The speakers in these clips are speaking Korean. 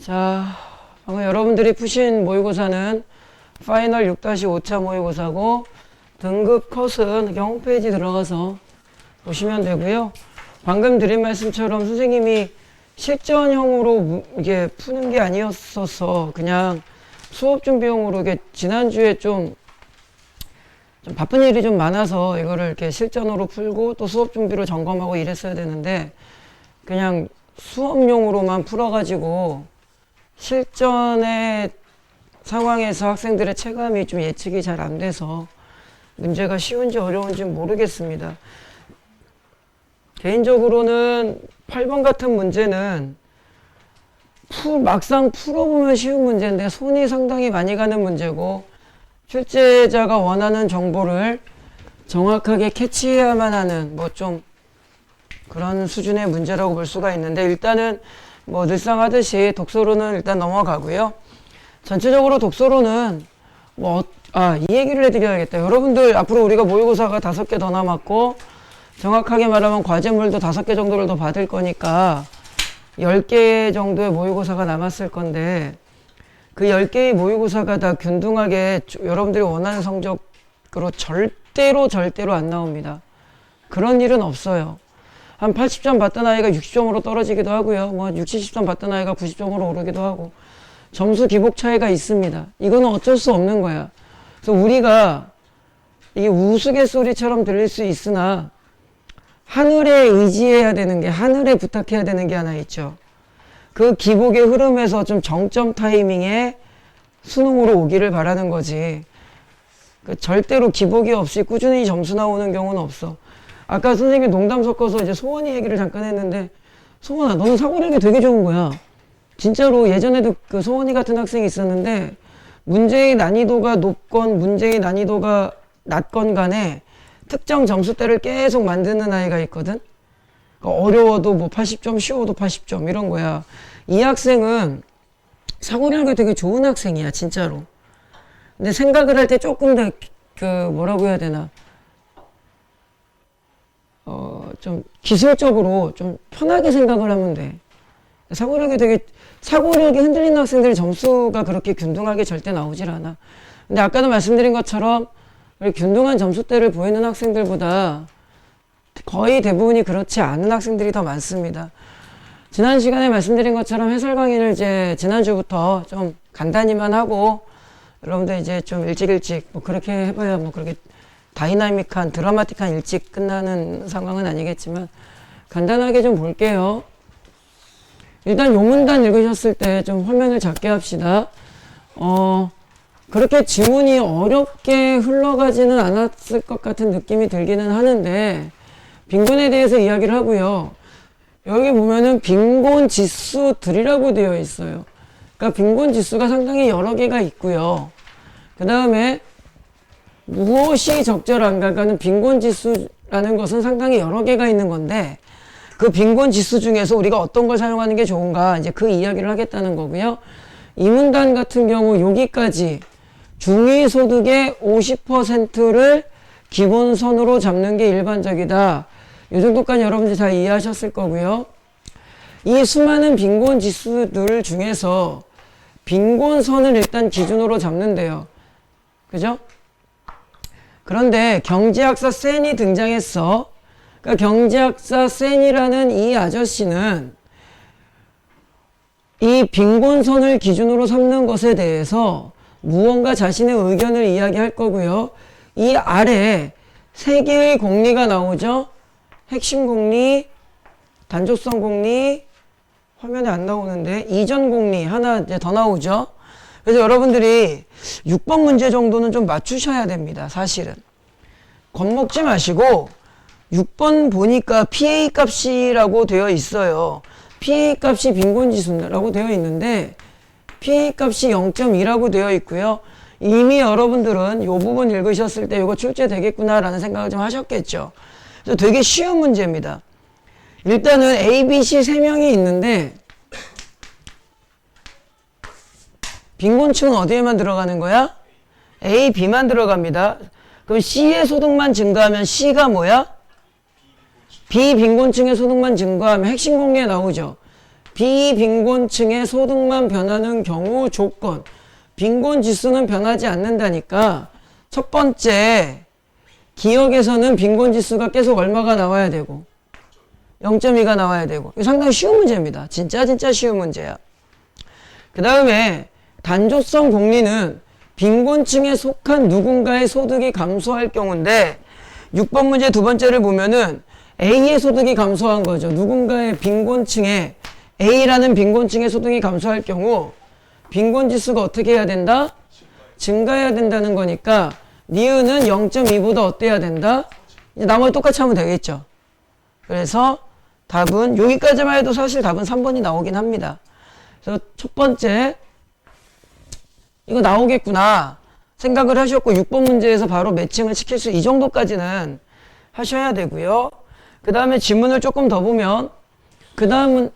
자, 방금 여러분들이 푸신 모의고사는 파이널 6-5차 모의고사고 등급 컷은 이렇게 홈페이지 들어가서 보시면 되고요. 방금 드린 말씀처럼 선생님이 실전형으로 이게 푸는 게 아니었어서 그냥 수업 준비용으로 이게 지난주에 좀 바쁜 일이 좀 많아서 이거를 이렇게 실전으로 풀고 또 수업 준비로 점검하고 이랬어야 되는데 그냥 수업용으로만 풀어가지고 실전의 상황에서 학생들의 체감이 좀 예측이 잘 안 돼서 문제가 쉬운지 어려운지 모르겠습니다. 개인적으로는 8번 같은 문제는 막상 풀어보면 쉬운 문제인데 손이 상당히 많이 가는 문제고 출제자가 원하는 정보를 정확하게 캐치해야만 하는 뭐 좀 그런 수준의 문제라고 볼 수가 있는데 일단은 뭐 늘상 하듯이 독서로는 일단 넘어가고요. 전체적으로 독서로는 이 얘기를 해드려야겠다. 여러분들 앞으로 우리가 모의고사가 5개 더 남았고 정확하게 말하면 과제물도 5개 정도를 더 받을 거니까 10개 정도의 모의고사가 남았을 건데 그 10개의 모의고사가 다 균등하게 여러분들이 원하는 성적으로 절대로 안 나옵니다. 그런 일은 없어요. 한 80점 받던 아이가 60점으로 떨어지기도 하고요. 뭐 60, 70점 받던 아이가 90점으로 오르기도 하고 점수 기복 차이가 있습니다. 이거는 어쩔 수 없는 거야. 그래서 우리가 이게 우스갯소리처럼 들릴 수 있으나 하늘에 의지해야 되는 게, 하늘에 부탁해야 되는 게 하나 있죠. 그 기복의 흐름에서 좀 정점 타이밍에 수능으로 오기를 바라는 거지. 절대로 기복이 없이 꾸준히 점수 나오는 경우는 없어. 아까 선생님이 농담 섞어서 이제 소원이 얘기를 잠깐 했는데, 소원아, 너는 사고력이 되게 좋은 거야. 진짜로 예전에도 그 소원이 같은 학생이 있었는데, 문제의 난이도가 높건 문제의 난이도가 낮건 간에 특정 점수대를 계속 만드는 아이가 있거든? 그러니까 어려워도 뭐 80점, 쉬워도 80점, 이런 거야. 이 학생은 사고력이 되게 좋은 학생이야, 진짜로. 근데 생각을 할 때 조금 더, 뭐라고 해야 되나. 좀 기술적으로 좀 편하게 생각을 하면 돼. 사고력이 흔들리는 학생들 점수가 그렇게 균등하게 절대 나오질 않아. 근데 아까도 말씀드린 것처럼 우리 균등한 점수대를 보이는 학생들보다 거의 대부분이 그렇지 않은 학생들이 더 많습니다. 지난 시간에 말씀드린 것처럼 해설 강의를 이제 지난주부터 좀 간단히만 하고 여러분들 이제 좀 일찍 뭐 그렇게 해봐야 뭐 그렇게 다이나믹한 드라마틱한 일찍 끝나는 상황은 아니겠지만 간단하게 좀 볼게요. 일단 요 문단 읽으셨을 때 좀 화면을 작게 합시다. 그렇게 지문이 어렵게 흘러가지는 않았을 것 같은 느낌이 들기는 하는데 빈곤에 대해서 이야기를 하고요. 여기 보면은 빈곤 지수들이라고 되어 있어요. 그러니까 빈곤 지수가 상당히 여러 개가 있고요. 그 다음에 무엇이 적절한가? 그러니까 빈곤 지수라는 것은 상당히 여러 개가 있는 건데 그 빈곤 지수 중에서 우리가 어떤 걸 사용하는 게 좋은가? 이제 그 이야기를 하겠다는 거고요. 이 문단 같은 경우 여기까지 중위소득의 50%를 기본선으로 잡는 게 일반적이다. 이 정도까지 여러분들이 다 이해하셨을 거고요. 이 수많은 빈곤 지수들 중에서 빈곤선을 일단 기준으로 잡는데요. 그죠? 그런데 경제학사 센이 등장했어. 그러니까 경제학사 센이라는 이 아저씨는 이 빈곤선을 기준으로 삼는 것에 대해서 무언가 자신의 의견을 이야기할 거고요. 이 아래 세 개의 공리가 나오죠. 핵심 공리, 단조성 공리, 화면에 안 나오는데 이전 공리 하나 이제 더 나오죠. 그래서 여러분들이 6번 문제 정도는 좀 맞추셔야 됩니다. 사실은. 겁먹지 마시고 6번 보니까 PA 값이라고 되어 있어요. PA 값이 빈곤지수라고 되어 있는데 PA 값이 0.2라고 되어 있고요. 이미 여러분들은 이 부분 읽으셨을 때 이거 출제되겠구나 라는 생각을 좀 하셨겠죠. 그래서 되게 쉬운 문제입니다. 일단은 A, B, C 3명이 있는데 빈곤층은 어디에만 들어가는 거야? A, B만 들어갑니다. 그럼 C의 소득만 증가하면 C가 뭐야? B 빈곤층의 소득만 증가하면 핵심 공리에 나오죠. 비빈곤층의 소득만 변하는 경우 조건. 빈곤 지수는 변하지 않는다니까 첫 번째 기억에서는 빈곤 지수가 계속 얼마가 나와야 되고 0.2가 나와야 되고 이거 상당히 쉬운 문제입니다. 진짜 쉬운 문제야. 그 다음에 단조성 공리는 빈곤층에 속한 누군가의 소득이 감소할 경우인데 6번 문제 두 번째를 보면은 A의 소득이 감소한 거죠. 누군가의 빈곤층에 A라는 빈곤층의 소득이 감소할 경우 빈곤지수가 어떻게 해야 된다? 증가해야 된다는 거니까 니은은 0.2보다 어때야 된다? 이제 나머지 똑같이 하면 되겠죠. 그래서 답은 여기까지만 해도 사실 답은 3번이 나오긴 합니다. 그래서 첫 번째 이거 나오겠구나 생각을 하셨고 6번 문제에서 바로 매칭을 시킬 수 이 정도까지는 하셔야 되고요. 그 다음에 지문을 조금 더 보면 그 다음은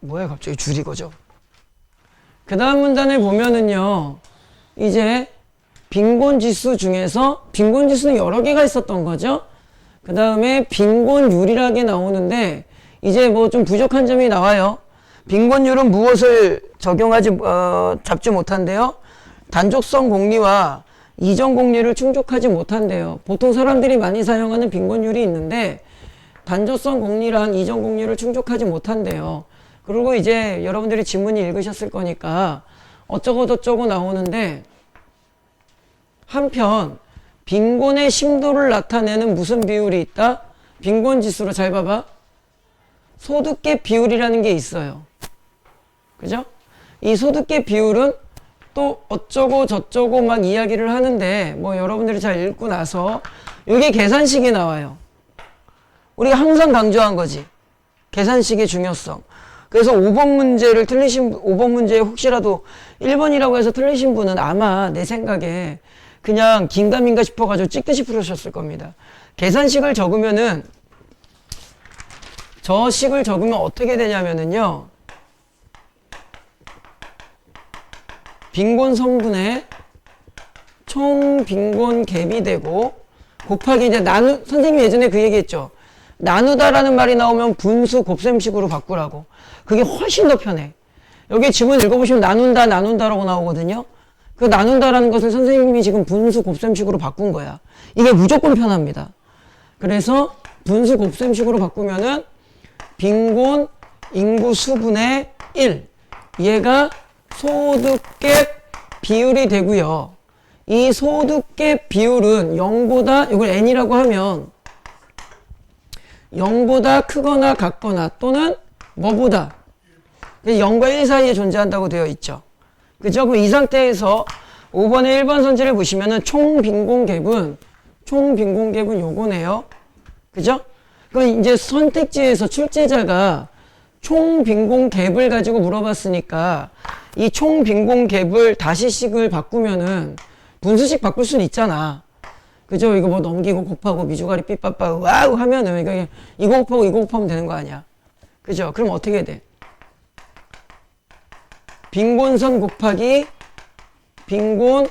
뭐야 갑자기 줄이 거죠. 그 다음 문단을 보면은요 이제 빈곤지수 중에서 빈곤지수는 여러 개가 있었던 거죠. 그 다음에 빈곤율이라게 나오는데 이제 뭐 좀 부족한 점이 나와요. 빈곤율은 무엇을 잡지 못한대요? 단족성 공리와 이전 공리를 충족하지 못한대요. 보통 사람들이 많이 사용하는 빈곤율이 있는데 단조성 공리랑 이전 공리를 충족하지 못한대요. 그리고 이제 여러분들이 지문이 읽으셨을 거니까 어쩌고 저쩌고 나오는데 한편 빈곤의 심도를 나타내는 무슨 비율이 있다? 빈곤지수로 잘 봐봐. 소득계 비율이라는 게 있어요. 그죠? 이 소득계 비율은 또 어쩌고 저쩌고 막 이야기를 하는데 뭐 여러분들이 잘 읽고 나서 이게 계산식이 나와요. 우리가 항상 강조한 거지. 계산식의 중요성. 그래서 5번 문제에 혹시라도 1번이라고 해서 틀리신 분은 아마 내 생각에 그냥 긴가민가 싶어가지고 찍듯이 풀으셨을 겁니다. 계산식을 적으면은 저 식을 적으면 어떻게 되냐면은요. 빈곤 성분의 총 빈곤 갭이 되고 곱하기 이제 선생님이 예전에 그 얘기했죠. 나누다라는 말이 나오면 분수 곱셈식으로 바꾸라고. 그게 훨씬 더 편해. 여기 지문 읽어보시면 나눈다라고 나오거든요. 그 나눈다라는 것을 선생님이 지금 분수 곱셈식으로 바꾼 거야. 이게 무조건 편합니다. 그래서 분수 곱셈식으로 바꾸면은 빈곤 인구 수분의 1. 얘가 소득갭 비율이 되고요. 이 소득갭 비율은 0보다 이걸 n이라고 하면 0보다 크거나 같거나 또는 뭐보다 0과 1 사이에 존재한다고 되어 있죠. 그죠? 그럼 이 상태에서 5번의 1번 선지를 보시면은 총 빈곤 갭은 요거네요. 그죠? 그럼 이제 선택지에서 출제자가 총 빈곤 갭을 가지고 물어봤으니까 이 총 빈곤 갭을 다시 식을 바꾸면은 분수식 바꿀 수는 있잖아. 그죠? 이거 뭐 넘기고 곱하고 미주가리 삐빠빠 와우 하면은 이거 곱하고 이거 곱하면 되는 거 아니야. 그죠? 그럼 어떻게 돼? 빈곤선 곱하기 빈곤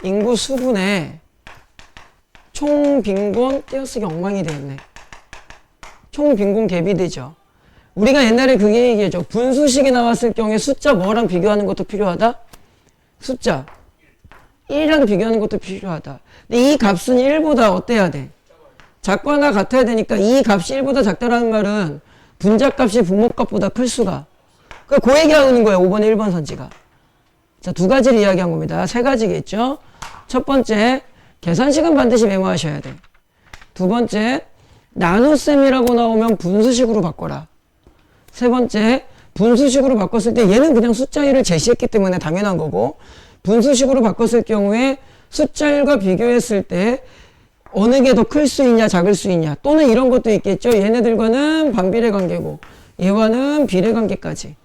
인구 수분의 총 빈곤 띄어쓰기 엉망이 되었네. 총 빈곤 갭이 되죠. 우리가 옛날에 그게 얘기했죠. 분수식이 나왔을 경우에 숫자 뭐랑 비교하는 것도 필요하다? 숫자 1이랑 비교하는 것도 필요하다. 근데 이 값은 1보다 어때야 돼? 작거나 같아야 되니까 이 값이 1보다 작다라는 말은 분자값이 분모값보다 클 수가. 그 얘기하는 거예요. 5번 1번 선지가. 자, 두 가지를 이야기한 겁니다. 세 가지겠죠. 첫 번째, 계산식은 반드시 메모하셔야 돼. 두 번째, 나눗셈이라고 나오면 분수식으로 바꿔라. 세 번째, 분수식으로 바꿨을 때 얘는 그냥 숫자 1을 제시했기 때문에 당연한 거고 분수식으로 바꿨을 경우에 숫자 1과 비교했을 때 어느 게 더 클 수 있냐 작을 수 있냐 또는 이런 것도 있겠죠. 얘네들과는 반비례 관계고 얘와는 비례 관계까지.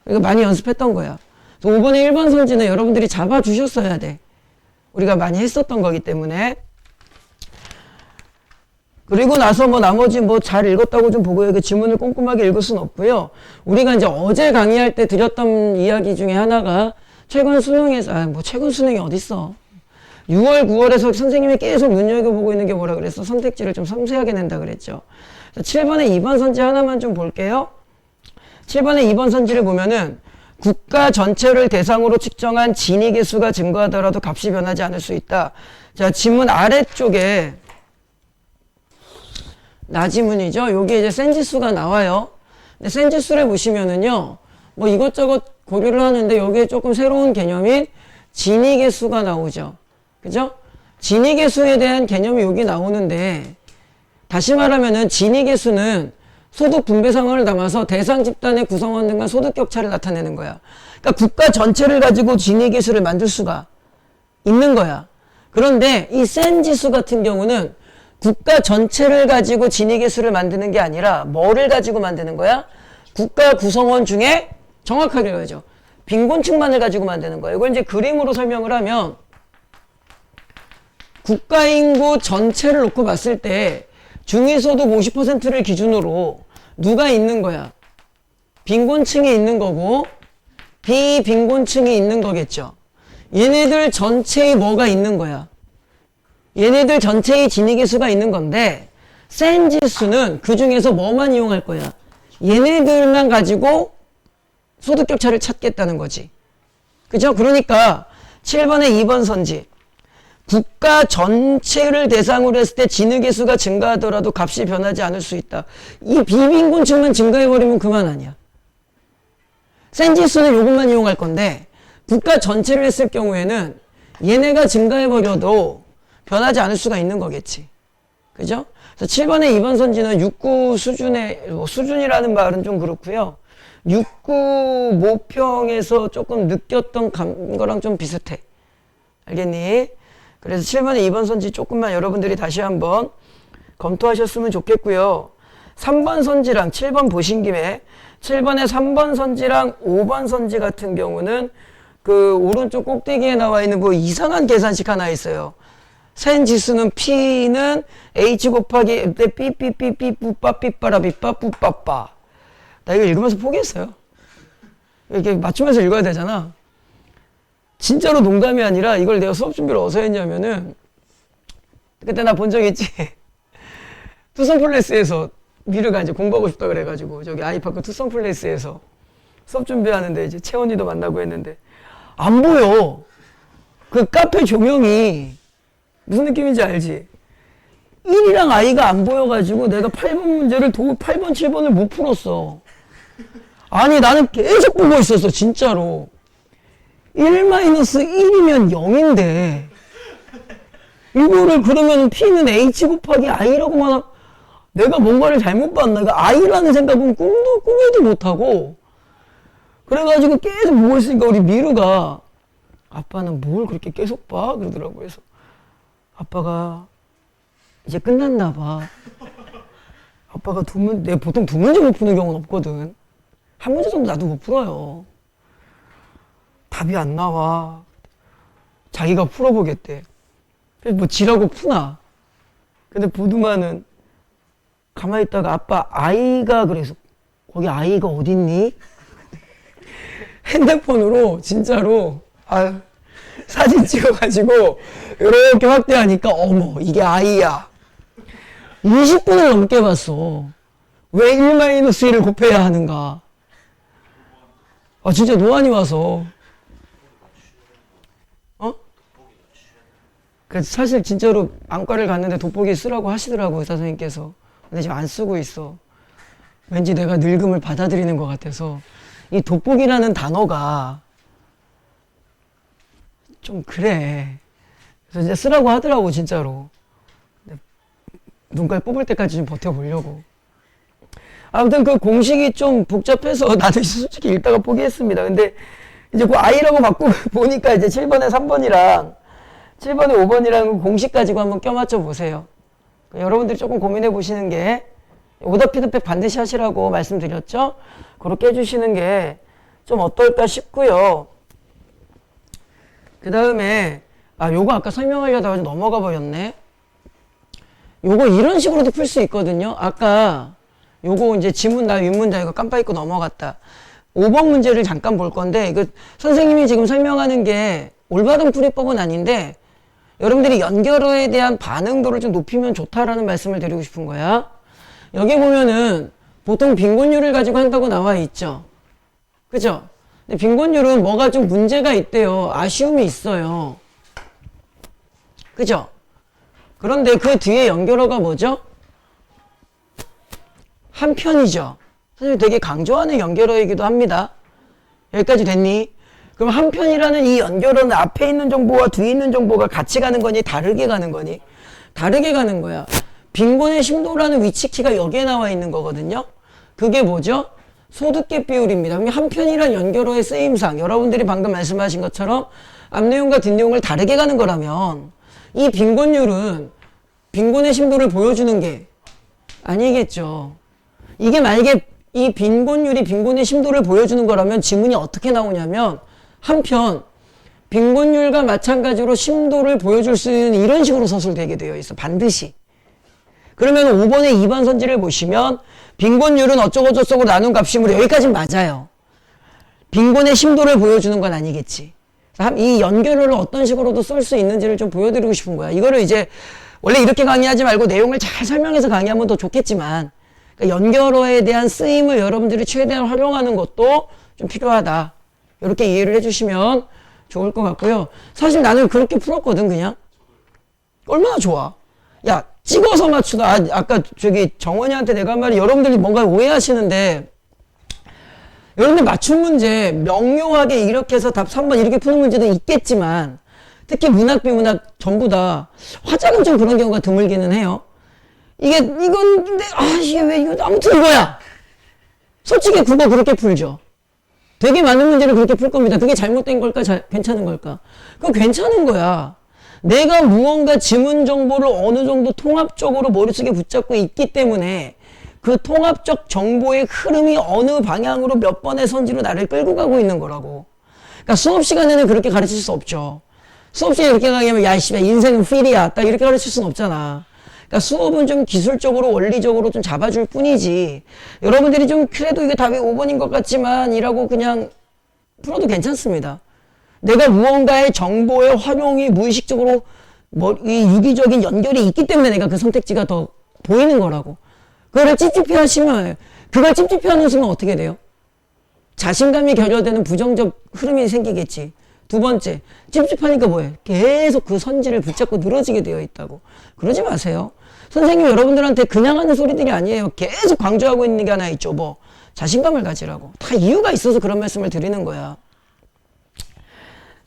이거 많이 연습했던 거야. 5번에 1번 선지는 여러분들이 잡아주셨어야 돼. 우리가 많이 했었던 거기 때문에. 그리고 나서 뭐 나머지 뭐 잘 읽었다고 좀 보고요. 그 지문을 꼼꼼하게 읽을 수는 없고요. 우리가 이제 어제 강의할 때 드렸던 이야기 중에 하나가 최근 수능에서, 최근 수능이 어딨어. 6월, 9월에서 선생님이 계속 눈여겨보고 있는 게 뭐라 그랬어? 선택지를 좀 섬세하게 낸다 그랬죠. 7번에 2번 선지 하나만 좀 볼게요. 7번의 2번 선지를 보면은 국가 전체를 대상으로 측정한 진위 개수가 증가하더라도 값이 변하지 않을 수 있다. 자, 지문 아래쪽에 나지문이죠. 여기 이제 센지수가 나와요. 근데 센지수를 보시면은요, 뭐 이것저것 고려를 하는데 여기에 조금 새로운 개념인 진위 개수가 나오죠. 그죠? 진위 개수에 대한 개념이 여기 나오는데, 다시 말하면은 진위 개수는 소득 분배 상황을 담아서 대상 집단의 구성원 등간 소득 격차를 나타내는 거야. 그러니까 국가 전체를 가지고 진위 개수를 만들 수가 있는 거야. 그런데 이 센 지수 같은 경우는 국가 전체를 가지고 진위 개수를 만드는 게 아니라 뭐를 가지고 만드는 거야? 국가 구성원 중에 정확하게 그러죠. 빈곤층만을 가지고 만드는 거예요. 이걸 이제 그림으로 설명을 하면 국가인구 전체를 놓고 봤을 때 중위소득 50%를 기준으로 누가 있는 거야? 빈곤층이 있는 거고 비빈곤층이 있는 거겠죠. 얘네들 전체에 뭐가 있는 거야? 얘네들 전체의 진위계수가 있는 건데 센 지수는 그 중에서 뭐만 이용할 거야? 얘네들만 가지고 소득격차를 찾겠다는 거지. 그죠? 그러니까 7번의 2번 선지 국가 전체를 대상으로 했을 때 진위계수가 증가하더라도 값이 변하지 않을 수 있다. 이 비빈곤층만 증가해버리면 그만 아니야. 센 지수는 요것만 이용할 건데 국가 전체를 했을 경우에는 얘네가 증가해버려도 변하지 않을 수가 있는 거겠지. 그죠? 그래서 7번의 2번 선지는 6구 수준의, 수준이라는 말은 좀 그렇고요. 6구 모평에서 조금 느꼈던 거랑 좀 비슷해. 알겠니? 그래서 7번의 2번 선지 조금만 여러분들이 다시 한번 검토하셨으면 좋겠고요. 3번 선지랑 7번 보신 김에 7번의 3번 선지랑 5번 선지 같은 경우는 그 오른쪽 꼭대기에 나와 있는 뭐 이상한 계산식 하나 있어요. 센 지수는 P는 H 곱하기 삐삐삐삐 뿌빠 삐빠라 삐빠 뿌빠빠. 나 이거 읽으면서 포기했어요. 이렇게 맞추면서 읽어야 되잖아. 진짜로 농담이 아니라 이걸 내가 수업 준비를 어디서 했냐면은 그때 나 본 적 있지? 투썸플레스에서 미르가 이제 공부하고 싶다 그래가지고 저기 아이파크 투썸플레스에서 수업 준비하는데 이제 채원이도 만나고 했는데 안 보여. 그 카페 조명이 무슨 느낌인지 알지? 1이랑 I가 안 보여가지고 내가 8번 문제를 8번, 7번을 못 풀었어. 아니 나는 계속 보고 있었어 진짜로. 1-1이면 0인데 이거를 그러면 P는 H 곱하기 I라고만 내가 뭔가를 잘못 봤나? 그러니까 I라는 생각은 꿈에도 못하고 그래가지고 계속 보고 있으니까 우리 미르가 아빠는 뭘 그렇게 계속 봐? 그러더라고. 그래서 아빠가 이제 끝났나 봐. 아빠가 내가 보통 2문제 못 푸는 경우는 없거든. 1문제 정도 나도 못 풀어요. 답이 안 나와. 자기가 풀어보겠대. 그래서 뭐 지라고 푸나. 근데 보드만은 가만히 있다가 아빠 아이가 그래서 거기 아이가 어딨니? 핸드폰으로 진짜로 사진 찍어가지고 이렇게 확대하니까 어머 이게 아이야. 20분을 넘게 봤어. 왜 1-1을 곱해야 하는가. 진짜 노안이 와서 그래서 사실 진짜로 안과를 갔는데 돋보기 쓰라고 하시더라고 의사 선생님께서. 근데 지금 안 쓰고 있어. 왠지 내가 늙음을 받아들이는 것 같아서. 이 돋보기라는 단어가 좀 그래. 그래서 이제 쓰라고 하더라고 진짜로. 눈깔 뽑을 때까지 좀 버텨보려고. 아무튼 그 공식이 좀 복잡해서 나도 솔직히 읽다가 포기했습니다. 근데 이제 그 I라고 바꾸고 보니까 이제 7번에 3번이랑 7번에 5번이랑 공식 가지고 한번 껴맞춰 보세요. 여러분들이 조금 고민해 보시는 게 오답 피드백 반드시 하시라고 말씀드렸죠? 그렇게 해주시는 게 좀 어떨까 싶고요. 그 다음에 요거 아까 설명하려다가 넘어가 버렸네. 요거 이런 식으로도 풀 수 있거든요. 아까 요거 이제 지문다 윗문다 이거 깜빡 잊고 넘어갔다. 5번 문제를 잠깐 볼 건데 선생님이 지금 설명하는 게 올바른 풀이법은 아닌데 여러분들이 연결어에 대한 반응도를 좀 높이면 좋다라는 말씀을 드리고 싶은 거야. 여기 보면은 보통 빈곤율을 가지고 한다고 나와 있죠. 그죠? 근데 빈곤율은 뭐가 좀 문제가 있대요. 아쉬움이 있어요. 그죠? 그런데 그 뒤에 연결어가 뭐죠? 한편이죠. 사실 되게 강조하는 연결어이기도 합니다. 여기까지 됐니? 그럼 한편이라는 이 연결어는 앞에 있는 정보와 뒤에 있는 정보가 같이 가는 거니 다르게 가는 거니? 다르게 가는 거야. 빈곤의 심도라는 위치키가 여기에 나와 있는 거거든요. 그게 뭐죠? 소득갭 비율입니다. 그럼 한편이란 연결어의 쓰임상 여러분들이 방금 말씀하신 것처럼 앞내용과 뒷내용을 다르게 가는 거라면 이 빈곤율은 빈곤의 심도를 보여주는 게 아니겠죠. 이게 만약에 이 빈곤율이 빈곤의 심도를 보여주는 거라면 지문이 어떻게 나오냐면 한편 빈곤율과 마찬가지로 심도를 보여줄 수 있는 이런 식으로 서술되게 되어 있어. 반드시. 그러면 5번의 2번 선지를 보시면 빈곤율은 어쩌고저쩌고 나눈 값이므로 여기까지는 맞아요. 빈곤의 심도를 보여주는 건 아니겠지. 이 연결어를 어떤 식으로도 쓸 수 있는지를 좀 보여드리고 싶은 거야. 이거를 이제 원래 이렇게 강의하지 말고 내용을 잘 설명해서 강의하면 더 좋겠지만 그러니까 연결어에 대한 쓰임을 여러분들이 최대한 활용하는 것도 좀 필요하다. 이렇게 이해를 해주시면 좋을 것 같고요. 사실 나는 그렇게 풀었거든 그냥. 얼마나 좋아. 야 찍어서 맞추다. 아까 저기 정원이한테 내가 한 말이 여러분들이 뭔가 오해하시는데 여러분들 맞춤 문제 명료하게 이렇게 해서 답 3번 이렇게 푸는 문제도 있겠지만 특히 문학 비문학 전부 다 화작은 좀 그런 경우가 드물기는 해요. 이건 근데 이게 왜 이거 아무튼 이거야. 솔직히 국어 그렇게 풀죠. 되게 많은 문제를 그렇게 풀 겁니다. 그게 잘못된 걸까 괜찮은 걸까? 그거 괜찮은 거야. 내가 무언가 지문 정보를 어느 정도 통합적으로 머릿속에 붙잡고 있기 때문에 그 통합적 정보의 흐름이 어느 방향으로 몇 번의 선지로 나를 끌고 가고 있는 거라고. 그러니까 수업 시간에는 그렇게 가르칠 수 없죠. 수업 시간에 이렇게 강의하면 야 씨발 인생은 필이야 딱 이렇게 가르칠 수는 없잖아. 그러니까 수업은 좀 기술적으로 원리적으로 좀 잡아줄 뿐이지 여러분들이 좀 그래도 이게 답이 5번인 것 같지만 이라고 그냥 풀어도 괜찮습니다. 내가 무언가의 정보의 활용이 무의식적으로 이 유기적인 연결이 있기 때문에 내가 그 선택지가 더 보이는 거라고. 그걸 찝찝해 하시면 그걸 찝찝해 하는 순간 어떻게 돼요? 자신감이 결여되는 부정적 흐름이 생기겠지. 두 번째, 찝찝하니까 뭐해? 계속 그 선지를 붙잡고 늘어지게 되어 있다고. 그러지 마세요. 선생님 여러분들한테 그냥 하는 소리들이 아니에요. 계속 강조하고 있는 게 하나 있죠. 뭐 자신감을 가지라고. 다 이유가 있어서 그런 말씀을 드리는 거야.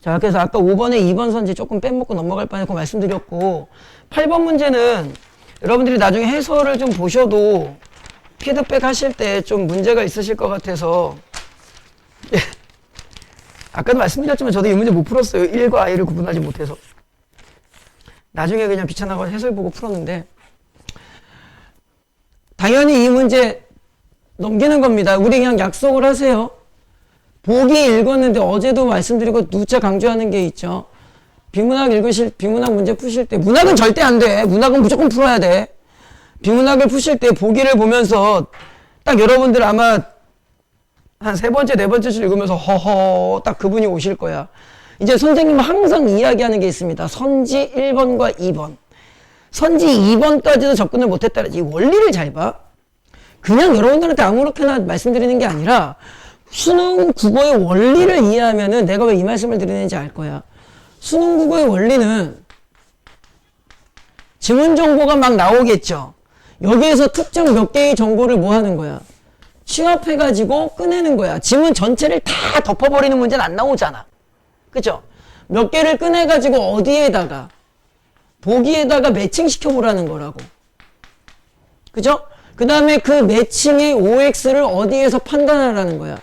자, 그래서 아까 5번에 2번 선지 조금 빼먹고 넘어갈 뻔했고 말씀드렸고 8번 문제는 여러분들이 나중에 해설을 좀 보셔도 피드백 하실 때 좀 문제가 있으실 것 같아서 예. 아까도 말씀드렸지만 저도 이 문제 못 풀었어요. 1과 I를 구분하지 못해서. 나중에 그냥 귀찮아서 해설 보고 풀었는데 당연히 이 문제 넘기는 겁니다. 우리 그냥 약속을 하세요. 보기 읽었는데 어제도 말씀드리고 누차 강조하는 게 있죠. 비문학 비문학 문제 푸실 때 문학은 절대 안 돼. 문학은 무조건 풀어야 돼. 비문학을 푸실 때 보기를 보면서 딱 여러분들 아마 한 세 번째, 네 번째 줄 읽으면서 허허 딱 그분이 오실 거야. 이제 선생님은 항상 이야기하는 게 있습니다. 선지 1번과 2번. 선지 2번까지도 접근을 못했다. 이 원리를 잘 봐. 그냥 여러분들한테 아무렇게나 말씀드리는 게 아니라 수능 국어의 원리를 이해하면은 내가 왜 이 말씀을 드리는지 알 거야. 수능 국어의 원리는 지문 정보가 막 나오겠죠. 여기에서 특정 몇 개의 정보를 뭐 하는 거야? 취합해가지고 꺼내는 거야. 지문 전체를 다 덮어버리는 문제는 안 나오잖아. 그죠? 몇 개를 꺼내가지고 어디에다가 보기에다가 매칭시켜보라는 거라고. 그죠? 그 다음에 그 매칭의 OX를 어디에서 판단하라는 거야.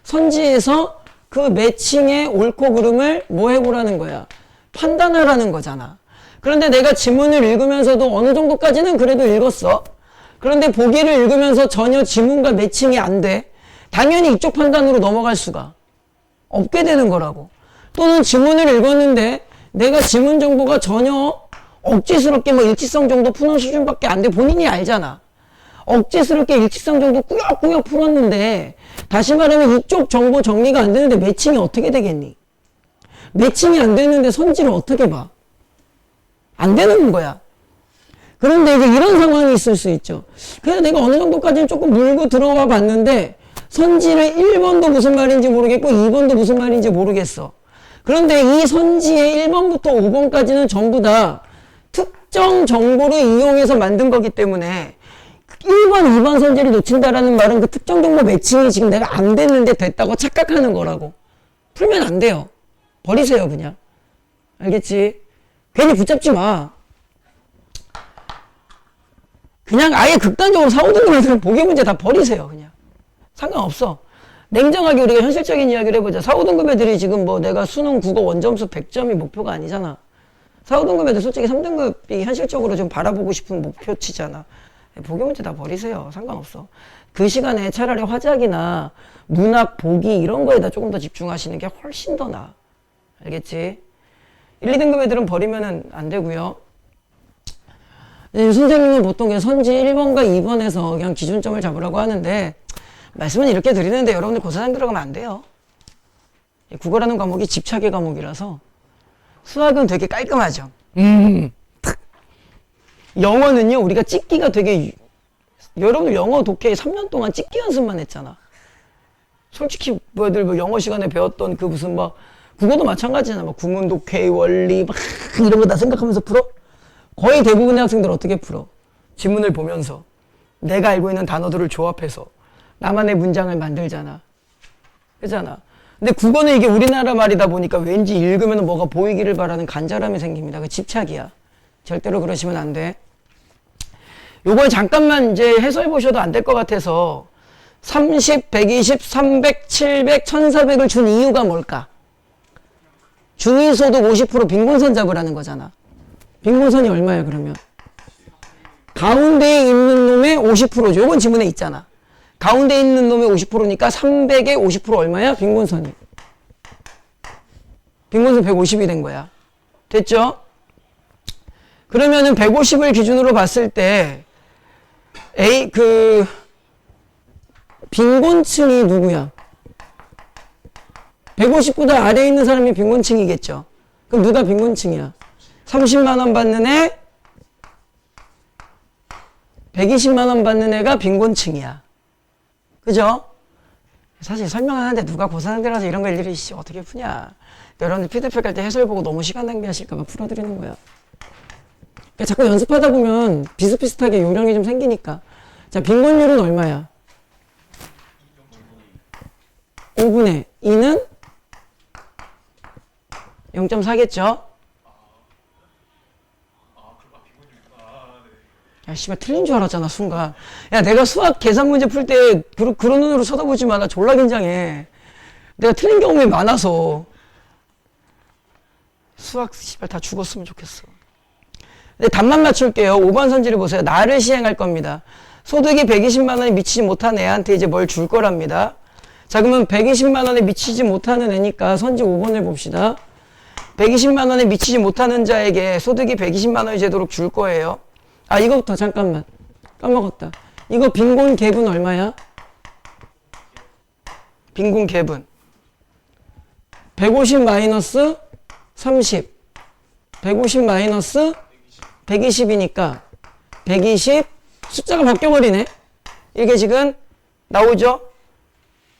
선지에서 그 매칭의 옳고 그름을 뭐 해보라는 거야. 판단하라는 거잖아. 그런데 내가 지문을 읽으면서도 어느 정도까지는 그래도 읽었어. 그런데 보기를 읽으면서 전혀 지문과 매칭이 안 돼. 당연히 이쪽 판단으로 넘어갈 수가 없게 되는 거라고. 또는 지문을 읽었는데 내가 지문 정보가 전혀 억지스럽게 뭐 일치성 정도 푸는 수준밖에 안 돼. 본인이 알잖아. 억지스럽게 일치성 정도 꾸역꾸역 풀었는데 다시 말하면 이쪽 정보 정리가 안 되는데 매칭이 어떻게 되겠니? 매칭이 안 되는데 선지를 어떻게 봐? 안 되는 거야. 그런데 이제 이런 상황이 있을 수 있죠. 그래서 내가 어느 정도까지는 조금 물고 들어와 봤는데 선지를 1번도 무슨 말인지 모르겠고 2번도 무슨 말인지 모르겠어. 그런데 이 선지의 1번부터 5번까지는 전부 다 특정 정보를 이용해서 만든 거기 때문에 1번, 2번 선지를 놓친다라는 말은 그 특정 정보 매칭이 지금 내가 안 됐는데 됐다고 착각하는 거라고. 풀면 안 돼요. 버리세요, 그냥. 알겠지? 괜히 붙잡지 마. 그냥 아예 극단적으로 4, 5등급 애들은 보기 문제 다 버리세요, 그냥. 상관없어. 냉정하게 우리가 현실적인 이야기를 해보자. 4, 5등급 애들이 지금 뭐 내가 수능 국어 원점수 100점이 목표가 아니잖아. 4, 5등급 애들 솔직히 3등급이 현실적으로 좀 바라보고 싶은 목표치잖아. 보기 문제 다 버리세요. 상관없어. 그 시간에 차라리 화작이나 문학, 보기 이런 거에다 조금 더 집중하시는 게 훨씬 더 나아. 알겠지? 1, 2등급 애들은 버리면 안 되고요. 선생님은 보통 그냥 선지 1번과 2번에서 그냥 기준점을 잡으라고 하는데 말씀은 이렇게 드리는데 여러분들 고사장 들어가면 안 돼요. 국어라는 과목이 집착의 과목이라서 수학은 되게 깔끔하죠. 영어는요 우리가 찍기가 되게 여러분들 영어 독해 3년 동안 찍기 연습만 했잖아. 솔직히 뭐들 뭐 영어 시간에 배웠던 그 무슨 막 국어도 마찬가지잖아. 막 구문 독해 원리 막 이런 거 다 생각하면서 풀어? 거의 대부분의 학생들 어떻게 풀어? 지문을 보면서 내가 알고 있는 단어들을 조합해서 나만의 문장을 만들잖아. 그잖아. 근데 국어는 이게 우리나라 말이다 보니까 왠지 읽으면 뭐가 보이기를 바라는 간절함이 생깁니다. 그 집착이야. 절대로 그러시면 안 돼. 요걸 잠깐만 이제 해설 보셔도 안 될 것 같아서 30, 120, 300, 700, 1400을 준 이유가 뭘까? 중위소득 50% 빈곤선 잡으라는 거잖아. 빈곤선이 얼마야 그러면? 가운데에 있는 놈의 50%죠. 요건 지문에 있잖아. 가운데 있는 놈의 50%니까 300의 50% 얼마야? 빈곤선이. 빈곤선 150이 된 거야. 됐죠? 그러면은 150을 기준으로 봤을 때 빈곤층이 누구야? 150보다 아래에 있는 사람이 빈곤층이겠죠. 그럼 누가 빈곤층이야? 30만 원 받는 애, 120만 원 받는 애가 빈곤층이야. 그죠? 사실 설명하는데 누가 고3들어서 이런 거 일일이 어떻게 푸냐. 여러분들 피드백 할 때 해설 보고 너무 시간 낭비하실까봐 풀어드리는 거야. 그러니까 자꾸 연습하다 보면 비슷비슷하게 요령이 좀 생기니까. 자, 빈곤율은 얼마야? 5분의 2는 0.4겠죠? 야, 씨발, 틀린 줄 알았잖아, 순간. 야, 내가 수학 계산 문제 풀 때, 그런 눈으로 쳐다보지 마. 나 졸라 긴장해. 내가 틀린 경험이 많아서. 수학, 씨발, 다 죽었으면 좋겠어. 근데 답만 맞출게요. 5번 선지를 보세요. 나를 시행할 겁니다. 소득이 120만 원에 미치지 못한 애한테 이제 뭘 줄 거랍니다. 자, 그러면 120만 원에 미치지 못하는 애니까 선지 5번을 봅시다. 120만 원에 미치지 못하는 자에게 소득이 120만 원이 되도록 줄 거예요. 아, 이거부터 잠깐만. 까먹었다. 이거 빈곤 갭은 얼마야? 빈곤 갭은 150 마이너스 30. 150 마이너스 120이니까 120 숫자가 바뀌어버리네. 이게 지금 나오죠?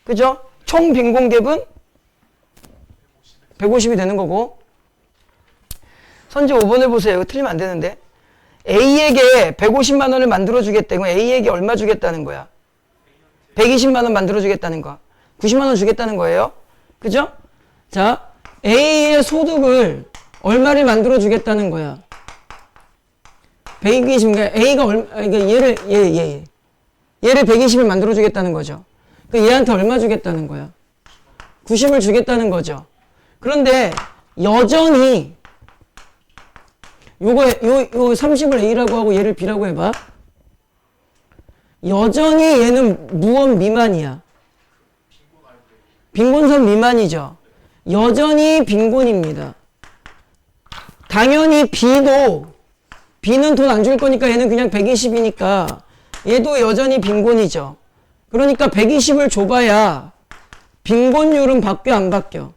그죠? 총 빈곤 갭은 150이 되는 거고. 선지 5번을 보세요. 이거 틀리면 안 되는데. A에게 150만 원을 만들어주겠다고. A에게 얼마 주겠다는 거야? 120만 원 만들어주겠다는 거야. 90만 원 주겠다는 거예요. 그죠? 자, A의 소득을 얼마를 만들어주겠다는 거야? 120, A가 그러니까 얘를 120을 만들어주겠다는 거죠. 그러니까 얘한테 얼마 주겠다는 거야? 90을 주겠다는 거죠. 그런데 여전히 요 30을 A라고 하고 얘를 B라고 해봐. 여전히 얘는 무엇 미만이야? 빈곤선 미만이죠. 여전히 빈곤입니다. 당연히 B는 돈 안 줄 거니까 얘는 그냥 120이니까 얘도 여전히 빈곤이죠. 그러니까 120을 줘봐야 빈곤율은 바뀌어 안 바뀌어?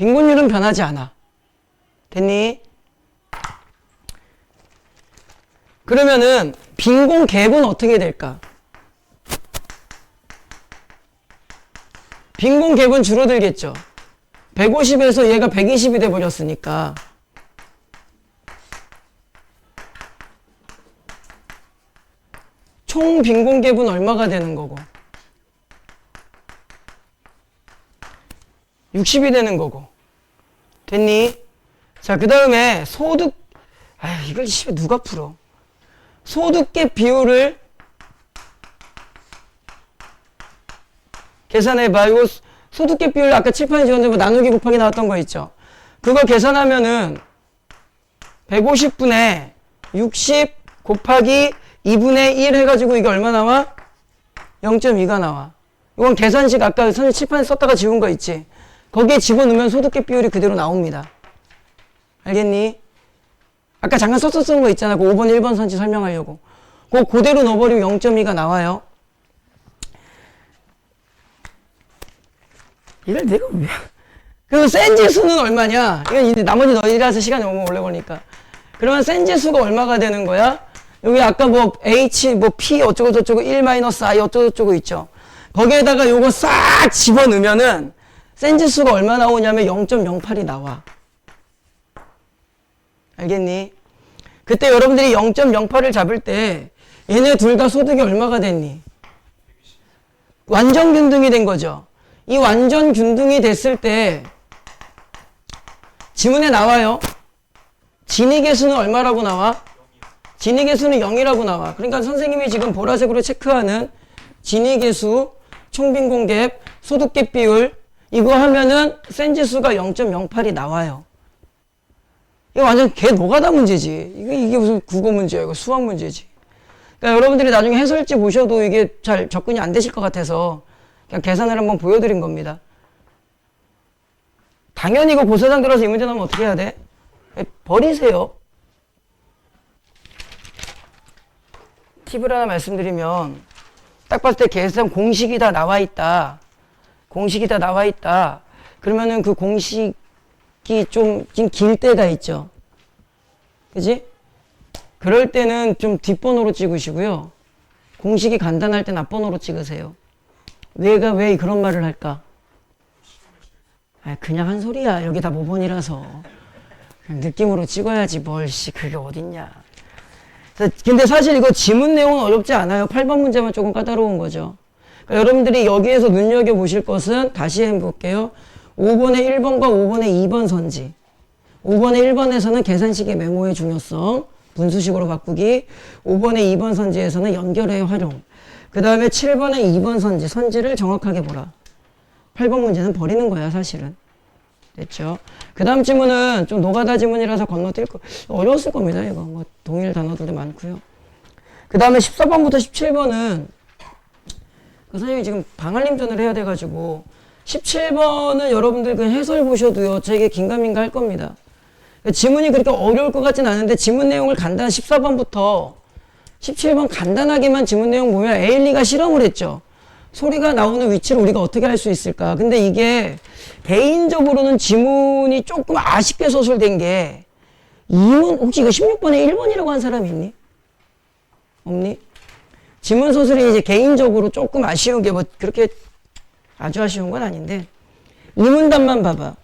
빈곤율은 변하지 않아. 됐니? 그러면은 빈곤 갭은 어떻게 될까? 빈곤 갭은 줄어들겠죠. 150에서 얘가 120이 돼버렸으니까. 총 빈곤 갭은 얼마가 되는 거고? 60이 되는 거고. 됐니? 자, 그 다음에 소득, 아휴, 이걸 씨발 누가 풀어? 소득갭 비율을 계산해봐. 이거 소득갭 비율 아까 칠판에 지웠는데 나누기 곱하기 나왔던 거 있죠? 그거 계산하면은 150분의 60 곱하기 2분의 1 해가지고 이게 얼마 나와? 0.2가 나와. 이건 계산식 아까 선생님 칠판에 썼다가 지운 거 있지? 거기에 집어넣으면 소득갭 비율이 그대로 나옵니다. 알겠니? 아까 잠깐 썼었던 거 있잖아. 그 5번, 1번 선지 설명하려고. 그거 그대로 넣어버리면 0.2가 나와요. 이걸 내가 왜. 그리고 센 지수는 얼마냐? 이건 이제 나머지 너희라서 시간이 너무 오래 걸리니까. 그러면 센 지수가 얼마가 되는 거야? 여기 아까 뭐 H, 뭐 P 어쩌고저쩌고 1-I 어쩌고저쩌고 있죠? 거기에다가 요거 싹 집어넣으면은 센 지수가 얼마 나오냐면 0.08이 나와. 알겠니? 그때 여러분들이 0.08을 잡을 때 얘네 둘 다 소득이 얼마가 됐니? 완전 균등이 된 거죠. 이 완전 균등이 됐을 때 지문에 나와요. 진위계수는 얼마라고 나와? 진위계수는 0이라고 나와. 그러니까 선생님이 지금 보라색으로 체크하는 진위계수, 총빈곤갭, 소득갭 비율 이거 하면은 센 지수가 0.08이 나와요. 이거 완전 개 노가다 문제지. 이게 무슨 국어 문제야. 이거 수학 문제지. 그러니까 여러분들이 나중에 해설지 보셔도 이게 잘 접근이 안 되실 것 같아서 그냥 계산을 한번 보여드린 겁니다. 당연히 이거 고사장 들어서 이 문제 나오면 어떻게 해야 돼? 버리세요. 팁을 하나 말씀드리면 딱 봤을 때 계산 공식이 다 나와 있다. 공식이 다 나와 있다. 그러면은 그 공식이 좀 길 때가 있죠. 그지? 그럴 때는 좀 뒷번호로 찍으시고요. 공식이 간단할 땐 앞번호로 찍으세요. 내가 왜 그런 말을 할까? 그냥 한 소리야. 여기 다 모번이라서. 그냥 느낌으로 찍어야지 뭘, 그게 어딨냐. 근데 사실 이거 지문 내용은 어렵지 않아요. 8번 문제만 조금 까다로운 거죠. 그러니까 여러분들이 여기에서 눈여겨보실 것은 다시 해볼게요. 5번의 1번과 5번의 2번 선지. 5번의 1번에서는 계산식의 메모의 중요성, 분수식으로 바꾸기. 5번의 2번 선지에서는 연결의 활용. 그 다음에 7번의 2번 선지를 정확하게 보라. 8번 문제는 버리는 거야, 사실은. 됐죠? 그 다음 지문은 좀 노가다 지문이라서 건너뛸 거, 어려웠을 겁니다, 이거. 뭐, 동일 단어들도 많고요. 그 다음에 14번부터 17번은, 선생님이 지금 방알림전을 해야 돼가지고, 17번은 여러분들 그 해설 보셔도요, 되게 긴가민가 할 겁니다. 지문이 그렇게 어려울 것 같진 않은데, 지문 내용을 14번부터 17번 간단하게만 지문 내용 보면 에일리가 실험을 했죠. 소리가 나오는 위치를 우리가 어떻게 할 수 있을까? 근데 이게 개인적으로는 지문이 조금 아쉽게 소설된 게 이문 혹시 이거 16번에 1번이라고 한 사람이 있니? 없니? 지문 소설이 이제 개인적으로 조금 아쉬운 게 뭐 그렇게 아주 아쉬운 건 아닌데 이문단만 봐봐.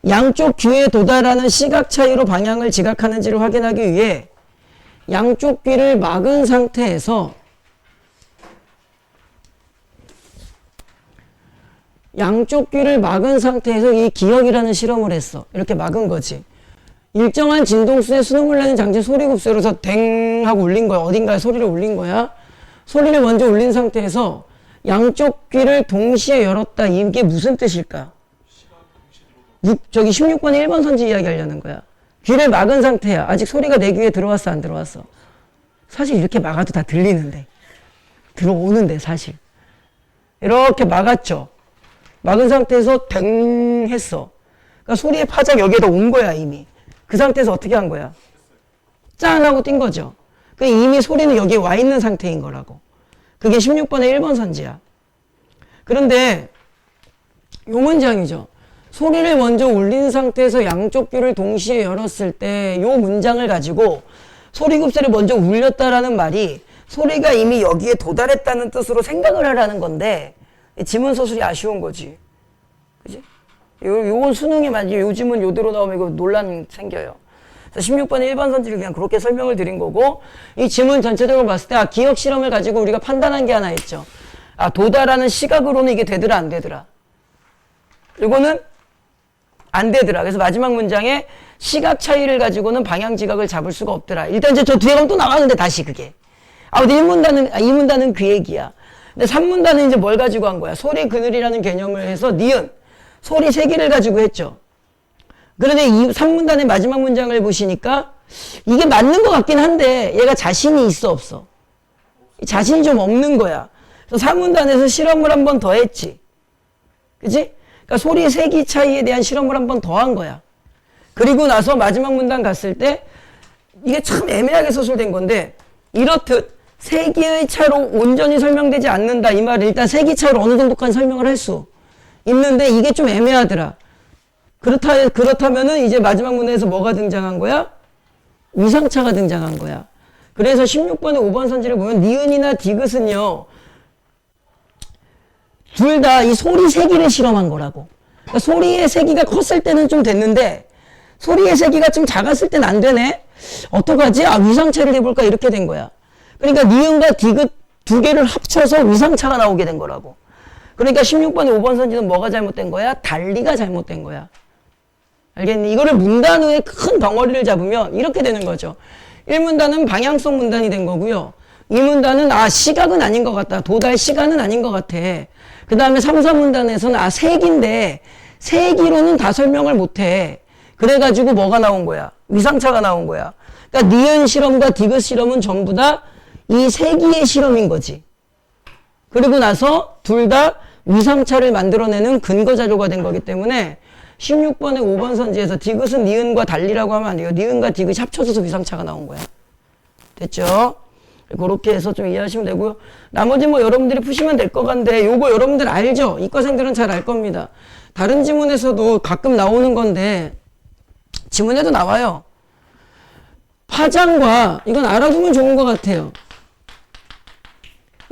양쪽 귀에 도달하는 시각 차이로 방향을 지각하는지를 확인하기 위해 양쪽 귀를 막은 상태에서 이 기억이라는 실험을 했어. 이렇게 막은 거지. 일정한 진동수에 수능을 내는 장치 소리급소로서 댕 하고 울린 거야. 어딘가에 소리를 울린 거야. 소리를 먼저 울린 상태에서 양쪽 귀를 동시에 열었다. 이게 무슨 뜻일까? 저기 16번에 1번 선지 이야기 하려는 거야. 귀를 막은 상태야. 아직 소리가 내 귀에 들어왔어, 안 들어왔어? 사실 이렇게 막아도 다 들리는데. 들어오는데, 사실. 이렇게 막았죠. 막은 상태에서 댕 했어. 그러니까 소리의 파장 여기에다 온 거야, 이미. 그 상태에서 어떻게 한 거야? 짠! 하고 뛴 거죠. 이미 소리는 여기에 와 있는 상태인 거라고. 그게 16번의 1번 선지야. 그런데 요 문장이죠. 소리를 먼저 울린 상태에서 양쪽 귀를 동시에 열었을 때 요 문장을 가지고 소리급소를 먼저 울렸다라는 말이 소리가 이미 여기에 도달했다는 뜻으로 생각을 하라는 건데 지문서술이 아쉬운 거지. 그지? 요건 수능에 만약에 요즘은 요대로 나오면 이거 논란 생겨요. 16번의 일반 선지를 그냥 그렇게 설명을 드린 거고, 이 지문 전체적으로 봤을 때 기억 실험을 가지고 우리가 판단한 게 하나 있죠. 도달하는 시각으로는 이게 되더라 안 되더라. 이거는 안 되더라. 그래서 마지막 문장에 시각 차이를 가지고는 방향 지각을 잡을 수가 없더라. 일단 이제 저 뒤에 가면 또 나왔는데 다시 그게. 근데 2문단은 그 얘기야. 근데 3문단은 이제 뭘 가지고 한 거야? 소리 그늘이라는 개념을 해서 니은, 소리 세 개를 가지고 했죠. 그런데 3문단의 마지막 문장을 보시니까 이게 맞는 것 같긴 한데 얘가 자신이 있어 없어? 자신이 좀 없는 거야. 그래서 3문단에서 실험을 한 번 더 했지. 그치? 그러니까 소리 세기 차이에 대한 실험을 한 번 더 한 거야. 그리고 나서 마지막 문단 갔을 때 이게 참 애매하게 서술된 건데 이렇듯 세기의 차로 온전히 설명되지 않는다. 이 말을 일단 세기 차로 어느 정도까지 설명을 할 수 있는데 이게 좀 애매하더라. 그렇다면은 이제 마지막 문단에서 뭐가 등장한 거야? 위상차가 등장한 거야. 그래서 16번에 5번 선지를 보면 니은이나 디귿은요. 둘 다 이 소리 세기를 실험한 거라고. 그러니까 소리의 세기가 컸을 때는 좀 됐는데 소리의 세기가 좀 작았을 때는 안 되네? 어떡하지? 위상차를 해볼까? 이렇게 된 거야. 그러니까 니은과 디귿 두 개를 합쳐서 위상차가 나오게 된 거라고. 그러니까 16번에 5번 선지는 뭐가 잘못된 거야? 달리가 잘못된 거야. 알겠니? 이거를 문단 후에 큰 덩어리를 잡으면 이렇게 되는 거죠. 1문단은 방향성 문단이 된 거고요. 2문단은 시각은 아닌 것 같다. 도달 시간은 아닌 것 같아. 그 다음에 3, 4문단에서는 세기인데 세기로는 다 설명을 못해. 그래가지고 뭐가 나온 거야? 위상차가 나온 거야. 그러니까 니은 실험과 디귿 실험은 전부 다 이 세기의 실험인 거지. 그리고 나서 둘 다 위상차를 만들어내는 근거 자료가 된 거기 때문에 16번에 5번 선지에서 디귿은 니은과 달리라고 하면 안 돼요. 니은과 디귿이 합쳐져서 위상차가 나온 거야. 됐죠? 그렇게 해서 좀 이해하시면 되고요. 나머지 뭐 여러분들이 푸시면 될 것 같은데 요거 여러분들 알죠? 이과생들은 잘 알 겁니다. 다른 지문에서도 가끔 나오는 건데 지문에도 나와요. 파장과 이건 알아두면 좋은 것 같아요.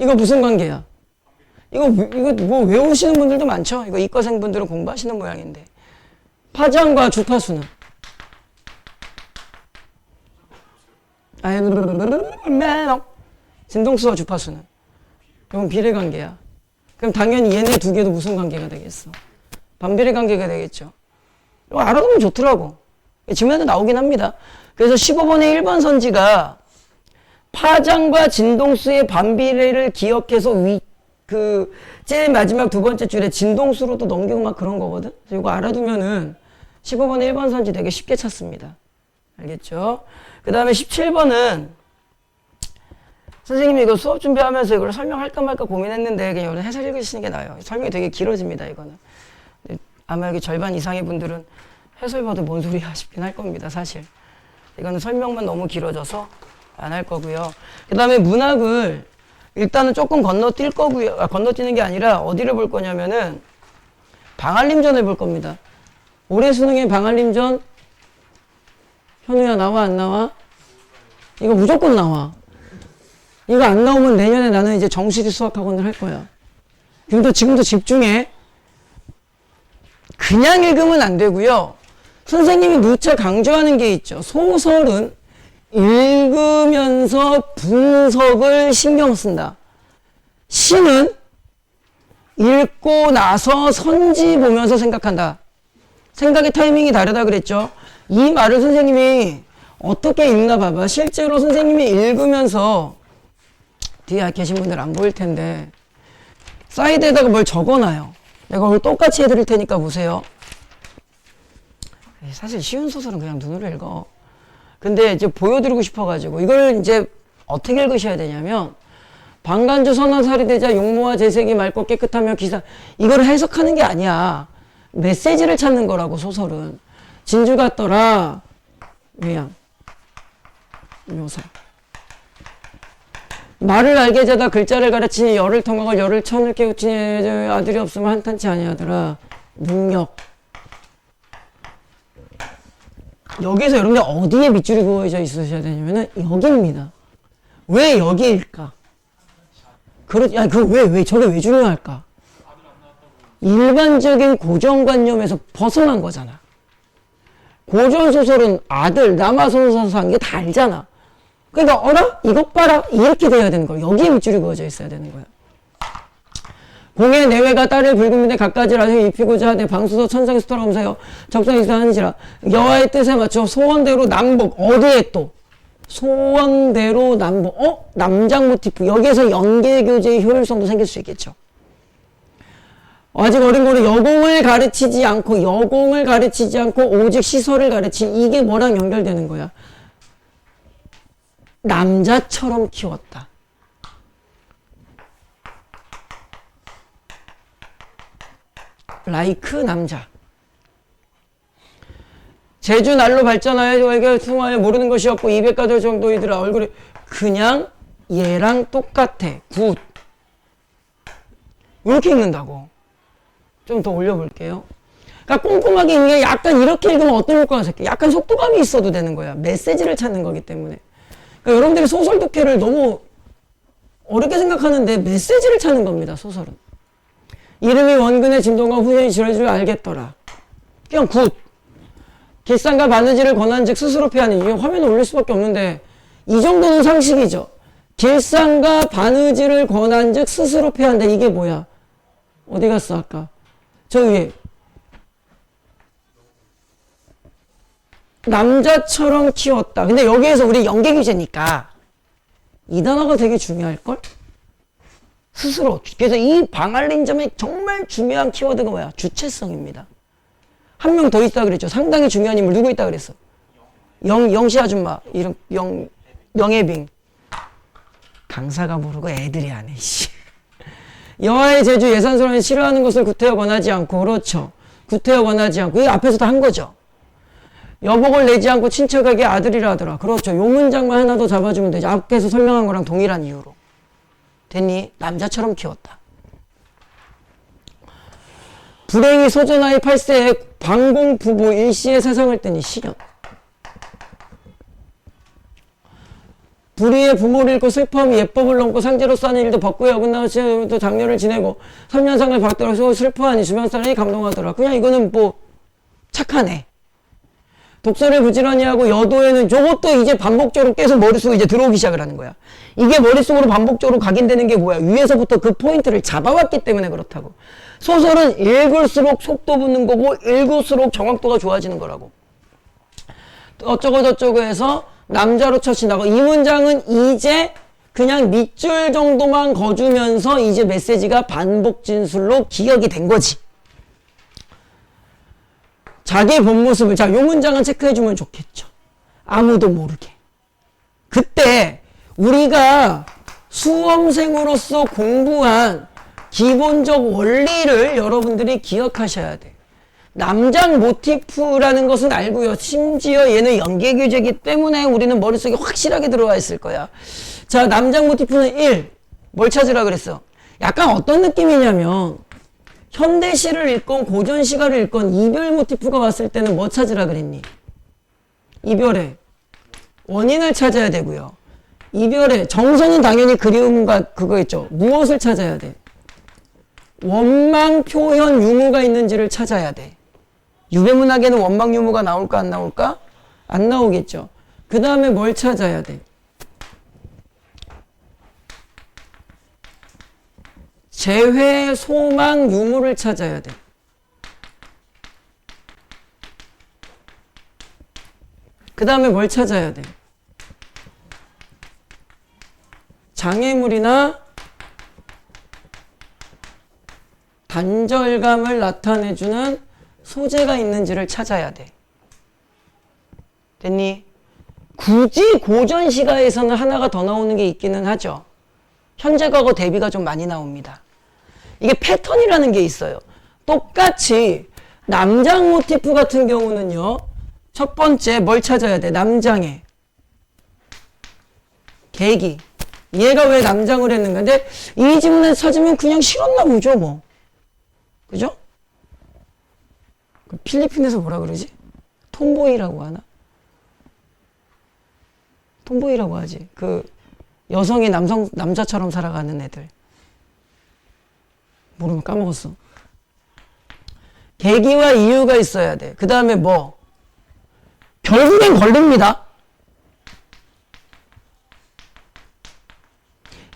이거 무슨 관계야? 이거 뭐 외우시는 분들도 많죠? 이거 이과생분들은 공부하시는 모양인데. 파장과 주파수는? 진동수와 주파수는? 이건 비례관계야. 그럼 당연히 얘네 두 개도 무슨 관계가 되겠어? 반비례 관계가 되겠죠. 이거 알아두면 좋더라고. 지문에도 나오긴 합니다. 그래서 15번의 1번 선지가 파장과 진동수의 반비례를 기억해서 제일 마지막 두 번째 줄에 진동수로도 넘기고 막 그런 거거든? 그래서 이거 알아두면은 15번의 1번 선지 되게 쉽게 찾습니다. 알겠죠? 그 다음에 17번은 선생님이 이거 수업 준비하면서 이걸 설명할까 말까 고민했는데 그냥 오늘 해설 읽으시는 게 나아요. 설명이 되게 길어집니다, 이거는. 아마 여기 절반 이상의 분들은 해설 봐도 뭔 소리야 싶긴 할 겁니다, 사실. 이거는 설명만 너무 길어져서 안 할 거고요. 그 다음에 문학을 일단은 조금 건너뛸 거고요. 건너뛰는 게 아니라 어디를 볼 거냐면은 방한림전을 볼 겁니다. 올해 수능에 방한림전 현우야 나와 안 나와? 이거 무조건 나와. 이거 안 나오면 내년에 나는 이제 정시리 수학학원을 할 거야. 그럼 지금도 집중해. 그냥 읽으면 안 되고요. 선생님이 무척 강조하는 게 있죠. 소설은 읽으면서 분석을 신경 쓴다. 시는 읽고 나서 선지 보면서 생각한다. 생각의 타이밍이 다르다 그랬죠. 이 말을 선생님이 어떻게 읽나 봐봐. 실제로 선생님이 읽으면서 뒤에 계신 분들 안 보일 텐데 사이드에다가 뭘 적어놔요. 내가 오늘 똑같이 해드릴 테니까 보세요. 사실 쉬운 소설은 그냥 눈으로 읽어. 근데 이제 보여드리고 싶어가지고 이걸 이제 어떻게 읽으셔야 되냐면 방간주 선화살이 되자 용모와 재색이 맑고 깨끗하며 기사 이거를 해석하는 게 아니야. 메시지를 찾는 거라고 소설은. 진주 같더라. 요양. 묘사. 말을 알게 자다 글자를 가르치니 열을 통하고 열을 천을 깨우치니 아들이 없으면 한탄치 아니하더라. 능력. 여기서 여러분들 어디에 밑줄이 그어져 있으셔야 되냐면은 여기입니다. 왜 여기일까? 저게 왜 중요할까? 일반적인 고정관념에서 벗어난 거잖아. 고전소설은 아들, 남아선서서 한 게 다 알잖아. 그러니까, 어라? 이것 봐라? 이렇게 돼야 되는 거야. 여기에 밑줄이 그어져 있어야 되는 거야. 공의 내외가 딸을 붉은문에 갖가지를 하여 입히고자 하되 방수서 천상의 수토라 검사여 적성이 있어하는지라 여호와의 뜻에 맞춰 소원대로 남북 어디에 또 소원대로 남북 남장 모티프 여기에서 연계교제의 효율성도 생길 수 있겠죠. 아직 어린 거를 여공을 가르치지 않고 오직 시설을 가르친 이게 뭐랑 연결되는 거야? 남자처럼 키웠다. 라이크 남자. 제주 날로 발전하여 저에게 통하여 모르는 것이 없고 200가지 정도이더라. 얼굴이 그냥 얘랑 똑같아. 굿. 이렇게 읽는다고. 좀 더 올려볼게요. 그러니까 꼼꼼하게 읽는 게 약간 이렇게 읽으면 어떤 효과가 생겨? 약간 속도감이 있어도 되는 거야. 메시지를 찾는 거기 때문에. 그러니까 여러분들이 소설 독해를 너무 어렵게 생각하는데 메시지를 찾는 겁니다. 소설은. 이름이 원근의 진동과 후연이 지랄 줄 알겠더라. 그냥 굿. 길상과 바느질을 권한 즉 스스로 피하는 이게 화면에 올릴 수밖에 없는데 이 정도는 상식이죠. 길상과 바느질을 권한 즉 스스로 피한다. 이게 뭐야? 어디 갔어 아까? 저 위에. 남자처럼 키웠다. 근데 여기에서 우리 연계규제니까 이 단어가 되게 중요할걸? 스스로. 그래서 이 방알림점의 정말 중요한 키워드가 뭐야? 주체성입니다. 한 명 더 있다 그랬죠. 상당히 중요한 인물 누구 있다 그랬어? 영시 아줌마. 이름 영애빙. 강사가 모르고 애들이 안 해. 여호와의 제주 예산스러운 싫어하는 것을 구태여 권하지 않고 그렇죠. 구태여 권하지 않고 이 앞에서도 한 거죠. 여복을 내지 않고 친척에게 아들이라 하더라. 그렇죠. 요 문장만 하나 더 잡아주면 되죠. 앞에서 설명한 거랑 동일한 이유로. 됐니? 남자처럼 키웠다. 불행히 소전하의 8세에 방공 부부 일시에 세상을 뜨니 시련. 불의의 부모를 잃고 슬퍼함이 예법을 넘고 상제로서 하는 일도 벗고에 어긋나서 장녀를 지내고 3년상을 받더라도 슬퍼하니 주변 사람이 감동하더라. 그냥 이거는 뭐 착하네. 독서를 부지런히 하고 여도에는 저것도 이제 반복적으로 계속 머릿속에 이제 들어오기 시작을 하는 거야. 이게 머릿속으로 반복적으로 각인되는 게 뭐야? 위에서부터 그 포인트를 잡아왔기 때문에 그렇다고. 소설은 읽을수록 속도 붙는 거고 읽을수록 정확도가 좋아지는 거라고. 어쩌고 저쩌고 해서 남자로 처신하고 이 문장은 이제 그냥 밑줄 정도만 거주면서 이제 메시지가 반복 진술로 기억이 된 거지. 자기의 본 모습을 자, 요 문장은 체크해주면 좋겠죠. 아무도 모르게. 그때 우리가 수험생으로서 공부한 기본적 원리를 여러분들이 기억하셔야 돼. 남장 모티프라는 것은 알고요. 심지어 얘는 연계규제이기 때문에 우리는 머릿속에 확실하게 들어와 있을 거야. 자, 남장 모티프는 1. 뭘 찾으라 그랬어? 약간 어떤 느낌이냐면 현대시를 읽건 고전시가를 읽건 이별 모티프가 왔을 때는 뭐 찾으라 그랬니? 이별의 원인을 찾아야 되고요. 이별의 정서는 당연히 그리움과 그거겠죠. 무엇을 찾아야 돼? 원망, 표현, 유무가 있는지를 찾아야 돼. 유배문학에는 원망, 유무가 나올까 안 나올까? 안 나오겠죠. 그 다음에 뭘 찾아야 돼? 재회, 소망, 유무를 찾아야 돼. 그 다음에 뭘 찾아야 돼? 장애물이나 단절감을 나타내주는 소재가 있는지를 찾아야 돼. 됐니? 굳이 고전시가에서는 하나가 더 나오는 게 있기는 하죠. 현재 과거 대비가 좀 많이 나옵니다. 이게 패턴이라는 게 있어요. 똑같이 남장 모티프 같은 경우는요. 첫 번째 뭘 찾아야 돼? 남장의 계기. 얘가 왜 남장을 했는가? 근데 이 지문에 찾으면 그냥 싫었나 보죠 뭐. 그죠? 필리핀에서 뭐라 그러지? 톰보이라고 하나? 톰보이라고 하지. 그 여성이 남자처럼 살아가는 애들. 모르면 까먹었어. 계기와 이유가 있어야 돼. 그 다음에 뭐? 결국엔 걸립니다.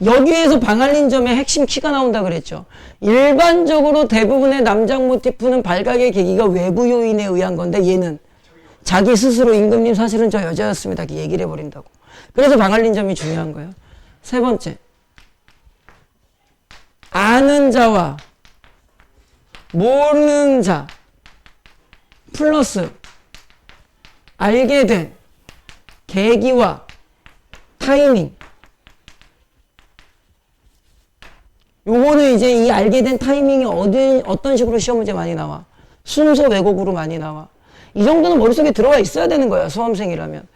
여기에서 방알림점의 핵심 키가 나온다 그랬죠. 일반적으로 대부분의 남장 모티프는 발각의 계기가 외부 요인에 의한 건데 얘는 자기 스스로 임금님 사실은 저 여자였습니다. 이렇게 얘기를 해버린다고. 그래서 방알림점이 중요한 거예요. 세 번째. 아는 자와 모르는 자 플러스 알게 된 계기와 타이밍. 요거는 이제 이 알게 된 타이밍이 어떤 식으로 시험 문제 많이 나와. 순서 왜곡으로 많이 나와. 이 정도는 머릿속에 들어와 있어야 되는 거야, 수험생이라면.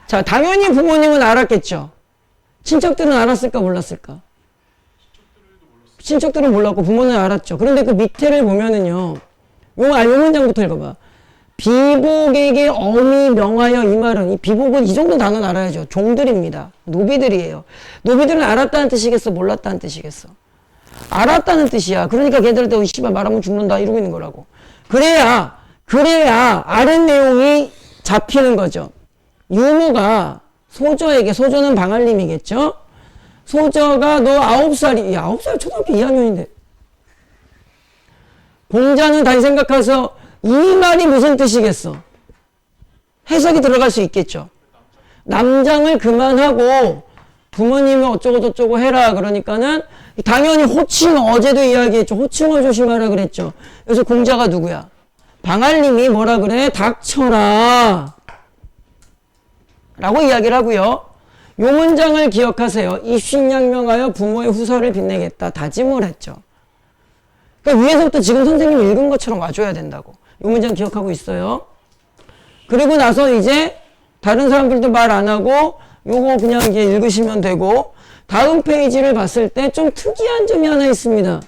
자, 당연히 부모님은 알았겠죠. 친척들은 알았을까, 몰랐을까? 친척들은 몰랐고 부모는 알았죠. 그런데 그 밑에를 보면은요. 요 문장부터 읽어봐. 비복에게 엄히 명하여 이 말은, 이 비복은 이 정도 단어는 알아야죠. 종들입니다. 노비들이에요. 노비들은 알았다는 뜻이겠어, 몰랐다는 뜻이겠어? 알았다는 뜻이야. 그러니까 걔들한테 씨발 말하면 죽는다 이러고 있는 거라고. 그래야 아랫 내용이 잡히는 거죠. 유무가 소저에게, 소저는 방알림이겠죠? 소저가 너 9살이, 야 9살 초등학교 2학년인데 공자는 다시 생각해서 이 말이 무슨 뜻이겠어? 해석이 들어갈 수 있겠죠. 남장을 그만하고 부모님은 어쩌고저쩌고 해라 그러니까는 당연히 호칭, 어제도 이야기했죠. 호칭을 조심하라 그랬죠. 그래서 공자가 누구야? 방알림이 뭐라 그래? 닥쳐라 라고 이야기를 하고요. 요 문장을 기억하세요. 입신양명하여 부모의 후사를 빛내겠다 다짐을 했죠. 그러니까 위에서부터 지금 선생님이 읽은 것처럼 와줘야 된다고. 요 문장 기억하고 있어요. 그리고 나서 이제 다른 사람들도 말 안 하고 요거 그냥 이제 읽으시면 되고, 다음 페이지를 봤을 때 좀 특이한 점이 하나 있습니다.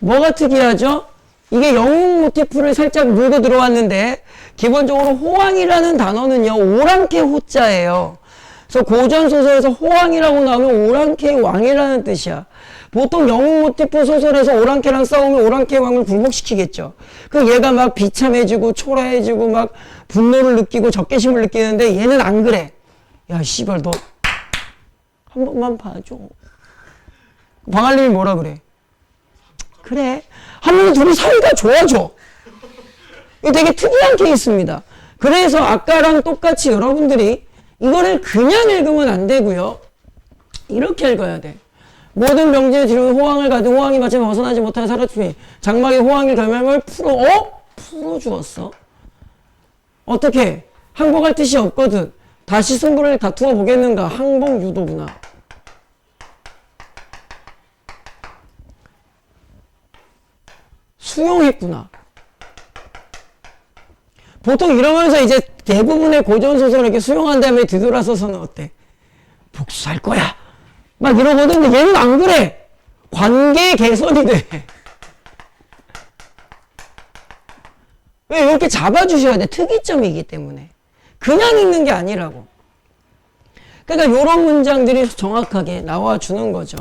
뭐가 특이하죠? 이게 영웅 모티프를 살짝 물고 들어왔는데 기본적으로 호황이라는 단어는요 오랑캐 호자예요. 그래서 고전소설에서 호황이라고 나오면 오랑캐의 왕이라는 뜻이야. 보통 영웅 모티프 소설에서 오랑캐랑 싸우면 오랑캐의 왕을 굴복시키겠죠. 그 얘가 막 비참해지고 초라해지고 막 분노를 느끼고 적개심을 느끼는데 얘는 안 그래. 야 씨발 너 한 번만 봐줘. 방알림이 뭐라 그래? 그래 하면 둘이 사이가 좋아져. 이거 되게 특이한 케이스입니다. 그래서 아까랑 똑같이 여러분들이 이거를 그냥 읽으면 안 되고요. 이렇게 읽어야 돼. 모든 명제의 지름은 호황을 가진 호황이 마치 벗어나지 못하는 사라춤이 장막의 호황의 결말을 풀어 주었어. 어떻게? 항복할 뜻이 없거든. 다시 승부를 다투어 보겠는가? 항복 유도구나. 수용했구나. 보통 이러면서 이제 대부분의 고전소설을 이렇게 수용한 다음에 뒤돌아서서는 어때? 복수할 거야. 막 이러거든. 근데 얘는 안 그래. 관계 개선이 돼. 왜 이렇게 잡아주셔야 돼? 특이점이기 때문에. 그냥 읽는 게 아니라고. 그러니까 이런 문장들이 정확하게 나와주는 거죠.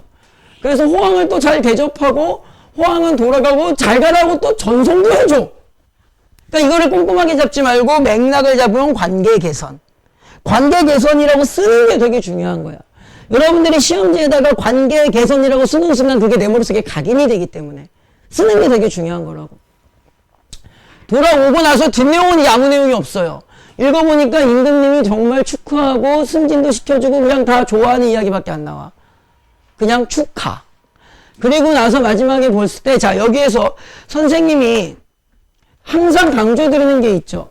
그래서 호황을 또 잘 대접하고 호황은 돌아가고 잘 가라고 또 전송도 해줘. 그러니까 이거를 꼼꼼하게 잡지 말고 맥락을 잡으면 관계 개선. 관계 개선이라고 쓰는 게 되게 중요한 거야. 여러분들이 시험지에다가 관계 개선이라고 쓰는 순간 그게 내 머릿속에 각인이 되기 때문에 쓰는 게 되게 중요한 거라고. 돌아오고 나서 뒷내용은 아무 내용이 없어요. 읽어보니까 임금님이 정말 축하하고 승진도 시켜주고 그냥 다 좋아하는 이야기밖에 안 나와. 그냥 축하. 그리고 나서 마지막에 봤을 때, 자, 여기에서 선생님이 항상 강조드리는 게 있죠.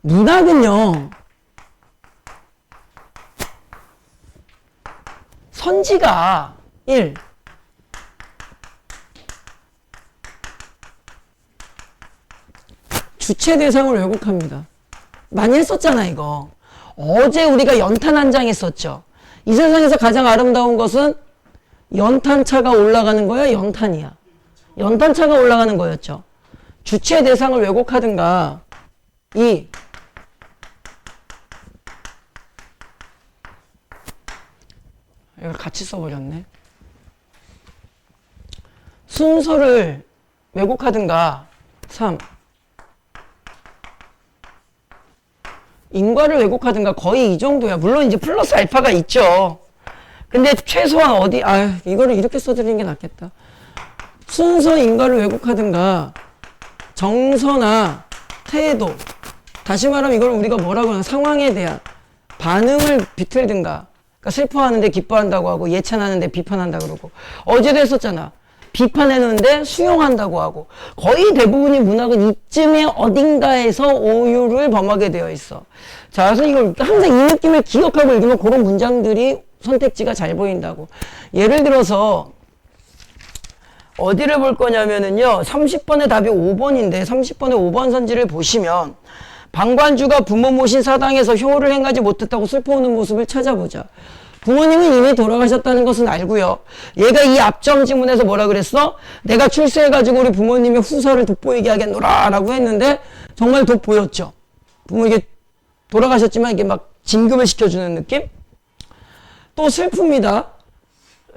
문학은요, 선지가 1. 주체 대상을 왜곡합니다. 많이 했었잖아, 이거. 어제 우리가 연탄 한 장 했었죠. 이 세상에서 가장 아름다운 것은 연탄차가 올라가는 거야, 연탄이야. 연탄차가 올라가는 거였죠. 주체 대상을 왜곡하든가. 2. 이걸 같이 써버렸네. 순서를 왜곡하든가. 3. 인과를 왜곡하든가. 거의 이 정도야. 물론 이제 플러스 알파가 있죠. 근데 최소한 어디, 이거를 이렇게 써드리는 게 낫겠다. 순서 인과를 왜곡하든가, 정서나 태도. 다시 말하면 이걸 우리가 뭐라고 하나, 상황에 대한 반응을 비틀든가. 그러니까 슬퍼하는데 기뻐한다고 하고, 예찬하는데 비판한다 그러고. 어제도 했었잖아. 비판했는데 수용한다고 하고. 거의 대부분의 문학은 이쯤에 어딘가에서 오유를 범하게 되어 있어. 자, 그래서 이걸 항상 이 느낌을 기억하고 읽으면 그런 문장들이 선택지가 잘 보인다고. 예를 들어서 어디를 볼 거냐면은요, 30번의 답이 5번인데 30번의 5번 선지를 보시면, 방관주가 부모 모신 사당에서 효를 행하지 못했다고 슬퍼하는 모습을 찾아보자. 부모님은 이미 돌아가셨다는 것은 알고요. 얘가 이 앞점 지문에서 뭐라 그랬어? 내가 출세해가지고 우리 부모님의 후사를 돋보이게 하겠노라 라고 했는데 정말 돋보였죠. 부모 이게 돌아가셨지만 이게 막 진급을 시켜주는 느낌? 또 슬픕니다.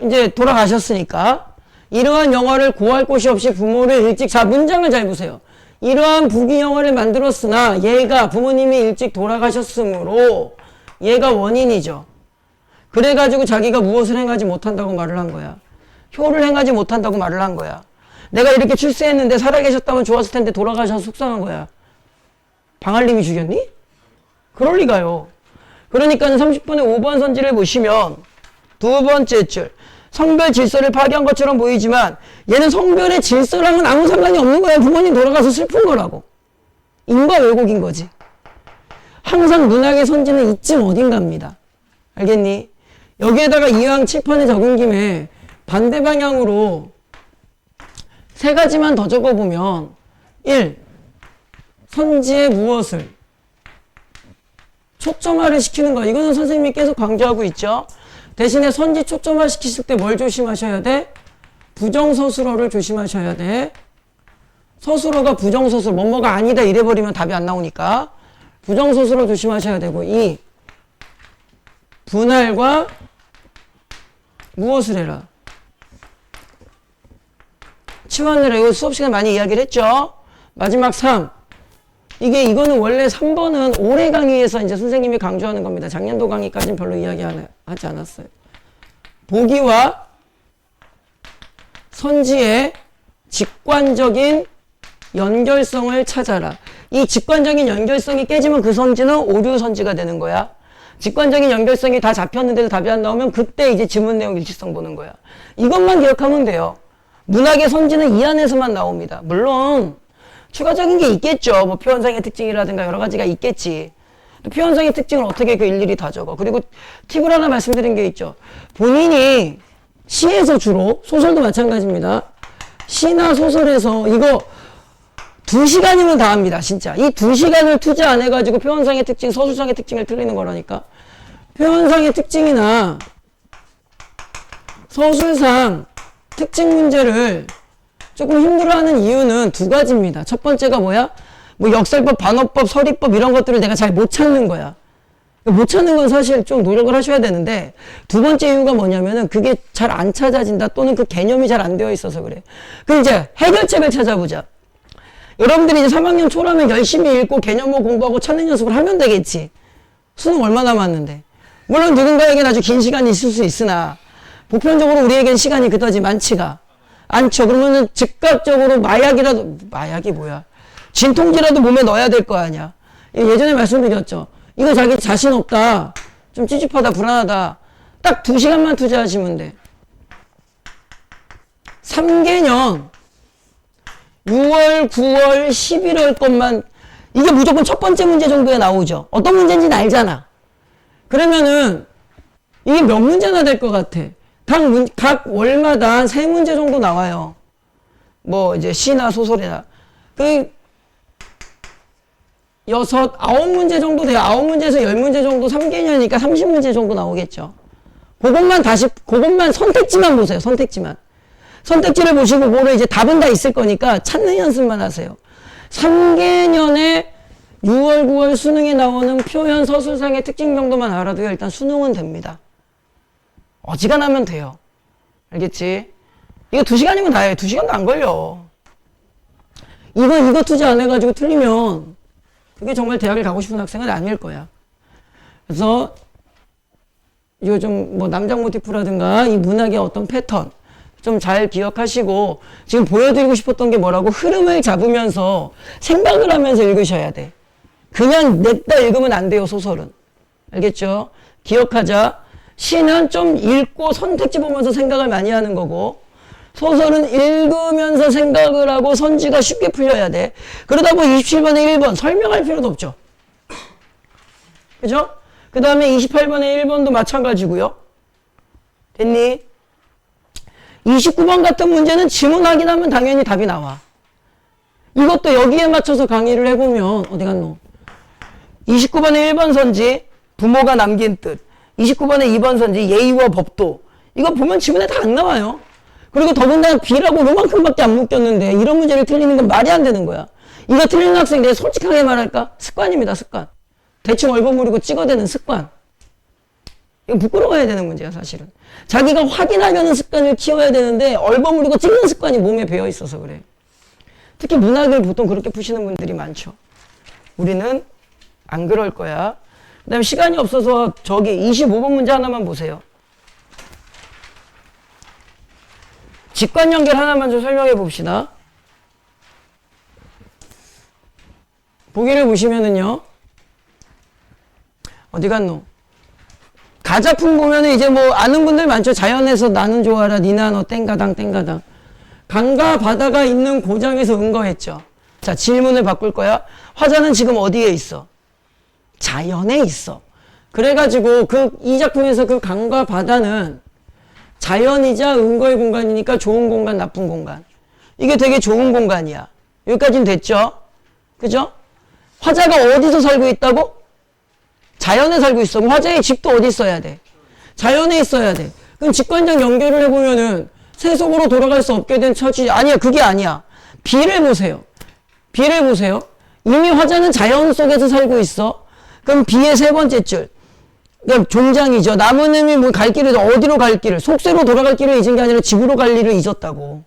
이제 돌아가셨으니까. 이러한 영화를 고할 곳이 없이 부모를 일찍, 자, 문장을 잘 보세요. 이러한 부귀 영화를 만들었으나 얘가 부모님이 일찍 돌아가셨으므로 얘가 원인이죠. 그래가지고 자기가 무엇을 행하지 못한다고 말을 한 거야. 효를 행하지 못한다고 말을 한 거야. 내가 이렇게 출세했는데 살아계셨다면 좋았을 텐데 돌아가셔서 속상한 거야. 방알림이 죽였니? 그럴 리가요. 그러니까 30번의 5번 선지를 보시면 두 번째 줄. 성별 질서를 파괴한 것처럼 보이지만 얘는 성별의 질서랑은 아무 상관이 없는 거야. 부모님 돌아가서 슬픈 거라고. 인과 왜곡인 거지. 항상 문학의 선지는 이쯤 어딘가입니다. 알겠니? 여기에다가 이왕 칠판에 적은 김에 반대 방향으로 세 가지만 더 적어보면 1. 선지에 무엇을 초점화를 시키는 거. 이거는 선생님이 계속 강조하고 있죠. 대신에 선지 초점화 시키실 때 뭘 조심하셔야 돼? 부정서술어를 조심하셔야 돼. 서술어가 부정서술, 뭐뭐가 아니다 이래버리면 답이 안 나오니까 부정서술어 조심하셔야 되고. 2. 분할과 무엇을 해라? 치환을 해. 이거 수업 시간에 많이 이야기를 했죠. 마지막 3. 이거는 원래 3번은 올해 강의에서 이제 선생님이 강조하는 겁니다. 작년도 강의까지는 별로 이야기하지 않았어요. 보기와 선지의 직관적인 연결성을 찾아라. 이 직관적인 연결성이 깨지면 그 선지는 오류 선지가 되는 거야. 직관적인 연결성이 다 잡혔는데도 답이 안 나오면 그때 이제 지문 내용 일치성 보는 거야. 이것만 기억하면 돼요. 문학의 선지는 이 안에서만 나옵니다. 물론 추가적인 게 있겠죠. 뭐 표현상의 특징이라든가 여러 가지가 있겠지. 또 표현상의 특징을 어떻게 그 일일이 다 적어. 그리고 팁을 하나 말씀드린 게 있죠. 본인이 시에서 주로, 소설도 마찬가지입니다. 시나 소설에서 이거 2시간이면 다 합니다. 진짜. 이 2시간을 투자 안 해가지고 표현상의 특징, 서술상의 특징을 틀리는 거라니까. 표현상의 특징이나 서술상 특징 문제를 조금 힘들어하는 이유는 두 가지입니다. 첫 번째가 뭐야? 뭐 역설법, 반어법, 서리법 이런 것들을 내가 잘 못 찾는 거야. 못 찾는 건 사실 좀 노력을 하셔야 되는데, 두 번째 이유가 뭐냐면은 그게 잘 안 찾아진다 또는 그 개념이 잘 안 되어 있어서 그래. 그럼 이제 해결책을 찾아보자. 여러분들이 이제 3학년 초라면 열심히 읽고 개념을 공부하고 찾는 연습을 하면 되겠지. 수능 얼마 남았는데. 물론 누군가에게는 아주 긴 시간이 있을 수 있으나 보편적으로 우리에겐 시간이 그다지 많지가 않죠. 그러면은 즉각적으로 마약이 뭐야? 진통제라도 몸에 넣어야 될 거 아니야. 예전에 말씀드렸죠. 이거 자기 자신 없다. 좀 찝찝하다, 불안하다. 딱 2시간만 투자하시면 돼. 3개년 6월, 9월, 11월 것만 이게 무조건 첫 번째 문제 정도에 나오죠. 어떤 문제인지는 알잖아. 그러면은 이게 몇 문제나 될 것 같아. 각 월마다 한 3문제 정도 나와요. 뭐 이제 시나 소설이나. 그 6, 9문제 정도 돼요. 9문제에서 10문제 정도 3개년이니까 30문제 정도 나오겠죠. 그것만 선택지만 보세요. 선택지를 보시고 뭐를 이제 답은 다 있을 거니까 찾는 연습만 하세요. 3개년에 6월, 9월 수능에 나오는 표현 서술상의 특징 정도만 알아도요. 일단 수능은 됩니다. 어지간하면 돼요. 알겠지? 이거 2시간이면 다해. 2시간도 안 걸려. 이거 투자 안 해가지고 틀리면 그게 정말 대학을 가고 싶은 학생은 아닐 거야. 그래서 이거 좀 뭐 남장 모티프라든가 이 문학의 어떤 패턴 좀 잘 기억하시고 지금 보여드리고 싶었던 게 뭐라고 흐름을 잡으면서 생각을 하면서 읽으셔야 돼. 그냥 냅다 읽으면 안 돼요, 소설은. 알겠죠? 기억하자. 시는 좀 읽고 선택지 보면서 생각을 많이 하는 거고 소설은 읽으면서 생각을 하고 선지가 쉽게 풀려야 돼. 그러다 보니 27번에 1번 설명할 필요도 없죠. 그죠? 그 다음에 28번에 1번도 마찬가지고요. 됐니? 29번 같은 문제는 지문 확인하면 당연히 답이 나와. 이것도 여기에 맞춰서 강의를 해보면 어디 갔노? 29번에 1번 선지 부모가 남긴 뜻 29번에 2번 선지 예의와 법도 이거 보면 지문에 다 안 나와요. 그리고 더군다나 B라고 요만큼밖에 안 묶였는데 이런 문제를 틀리는 건 말이 안 되는 거야. 이거 틀리는 학생 내가 솔직하게 말할까? 습관입니다. 습관. 대충 얼버무리고 찍어대는 습관. 이거 부끄러워야 되는 문제야 사실은. 자기가 확인하려는 습관을 키워야 되는데 얼버무리고 찍는 습관이 몸에 배어 있어서 그래. 특히 문학을 보통 그렇게 푸시는 분들이 많죠. 우리는 안 그럴 거야. 그 다음에 시간이 없어서 저기 25번 문제 하나만 보세요. 직관 연결 하나만 좀 설명해 봅시다. 보기를 보시면은요. 어디 갔노? 가자품 보면은 이제 뭐 아는 분들 많죠. 자연에서 나는 좋아라 니나 너 땡가당 땡가당. 강과 바다가 있는 고장에서 은거했죠. 자, 질문을 바꿀 거야. 화자는 지금 어디에 있어? 자연에 있어. 그래가지고 이 작품에서 그 강과 바다는 자연이자 은거의 공간이니까 좋은 공간, 나쁜 공간. 이게 되게 좋은 공간이야. 여기까지는 됐죠? 그죠? 화자가 어디서 살고 있다고? 자연에 살고 있어. 그럼 화자의 집도 어디 있어야 돼? 자연에 있어야 돼. 그럼 직관적 연결을 해보면은 세속으로 돌아갈 수 없게 된 처지. 아니야, 그게 아니야. B를 보세요. B를 보세요. 이미 화자는 자연 속에서 살고 있어. 그럼 B의 세 번째 줄. 그러니까 종장이죠. 남은 의미 뭐 갈 길을 어디로 갈 길을 속세로 돌아갈 길을 잊은 게 아니라 집으로 갈 일을 잊었다고.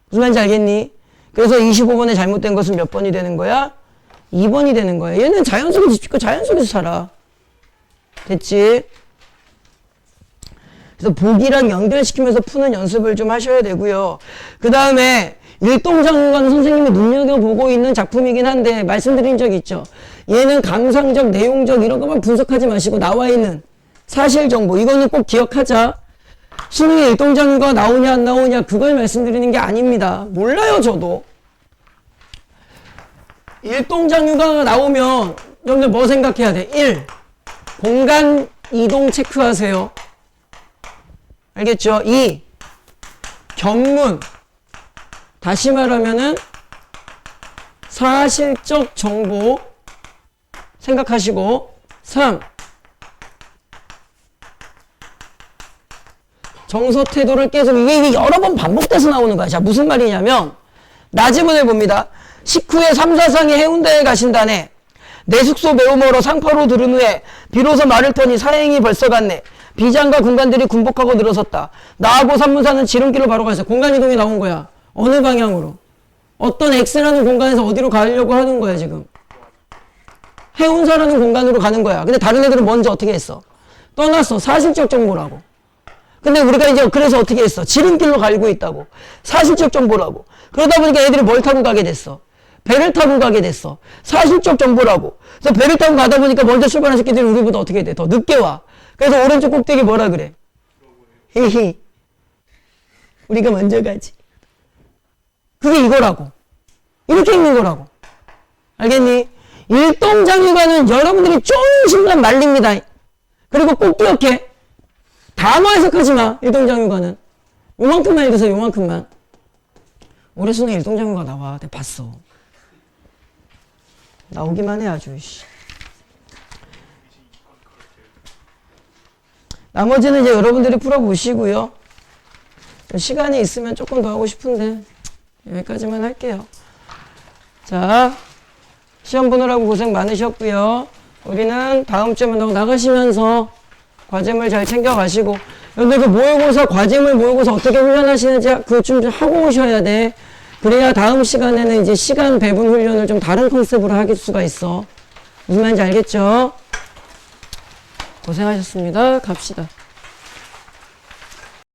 무슨 말인지 알겠니? 그래서 25번에 잘못된 것은 몇 번이 되는 거야? 2번이 되는 거야. 얘는 자연 속에서 집 짓고 자연 속에서 살아. 됐지? 그래서 보기랑 연결시키면서 푸는 연습을 좀 하셔야 되고요. 그 다음에 일동장관 선생님이 눈여겨보고 있는 작품이긴 한데 말씀드린 적 있죠. 얘는 감상적, 내용적 이런 것만 분석하지 마시고 나와 있는 사실 정보 이거는 꼭 기억하자. 수능에 일동장관 나오냐 안 나오냐 그걸 말씀드리는 게 아닙니다. 몰라요 저도. 일동장유가 나오면 여러분들 뭐 생각해야 돼? 1. 공간 이동 체크하세요. 알겠죠? 2. 견문. 다시 말하면은 사실적 정보 생각하시고 3. 정서 태도를 계속 이게 여러 번 반복돼서 나오는 거야. 자, 무슨 말이냐면 나지문을 봅니다. 식후에 삼사상에 해운대에 가신다네. 내 숙소 매우 멀어 상파로 들은 후에 비로소 말을 터니 사행이 벌써 갔네. 비장과 군관들이 군복하고 늘어섰다. 나하고 산문사는 지름길로 바로 갔어. 공간 이동이 나온 거야. 어느 방향으로? 어떤 X라는 공간에서 어디로 가려고 하는 거야 지금. 해운사라는 공간으로 가는 거야. 근데 다른 애들은 먼저 어떻게 했어? 떠났어. 사실적 정보라고. 근데 우리가 이제 그래서 어떻게 했어? 지름길로 가고 있다고. 사실적 정보라고. 그러다 보니까 애들이 뭘 타고 가게 됐어? 배를 타고 가게 됐어. 사실적 정보라고. 그래서 배를 타고 가다 보니까 먼저 출발한 새끼들이 우리보다 어떻게 돼? 더 늦게 와. 그래서 오른쪽 꼭대기 뭐라 그래? 히히. 우리가 먼저 가지. 그게 이거라고. 이렇게 읽는 거라고. 알겠니? 일동장유가는 여러분들이 조금씩만 말립니다. 그리고 꼭 기억해. 단어 해석하지 마. 일동장유가는. 요만큼만 읽으세요. 요만큼만. 올해 수능에 일동장유가 나와. 내가 봤어. 나오기만 해 아주. 나머지는 이제 여러분들이 풀어보시고요. 시간이 있으면 조금 더 하고 싶은데 여기까지만 할게요. 자, 시험 보느라고 고생 많으셨고요. 우리는 다음 주에 만나고 나가시면서 과제물 잘 챙겨가시고 근데 그 모의고사, 과제물 모의고사 어떻게 훈련하시는지 그거 좀 하고 오셔야 돼. 그래야 다음 시간에는 이제 시간 배분 훈련을 좀 다른 컨셉으로 할 수가 있어. 무슨 말인지 알겠죠? 고생하셨습니다. 갑시다.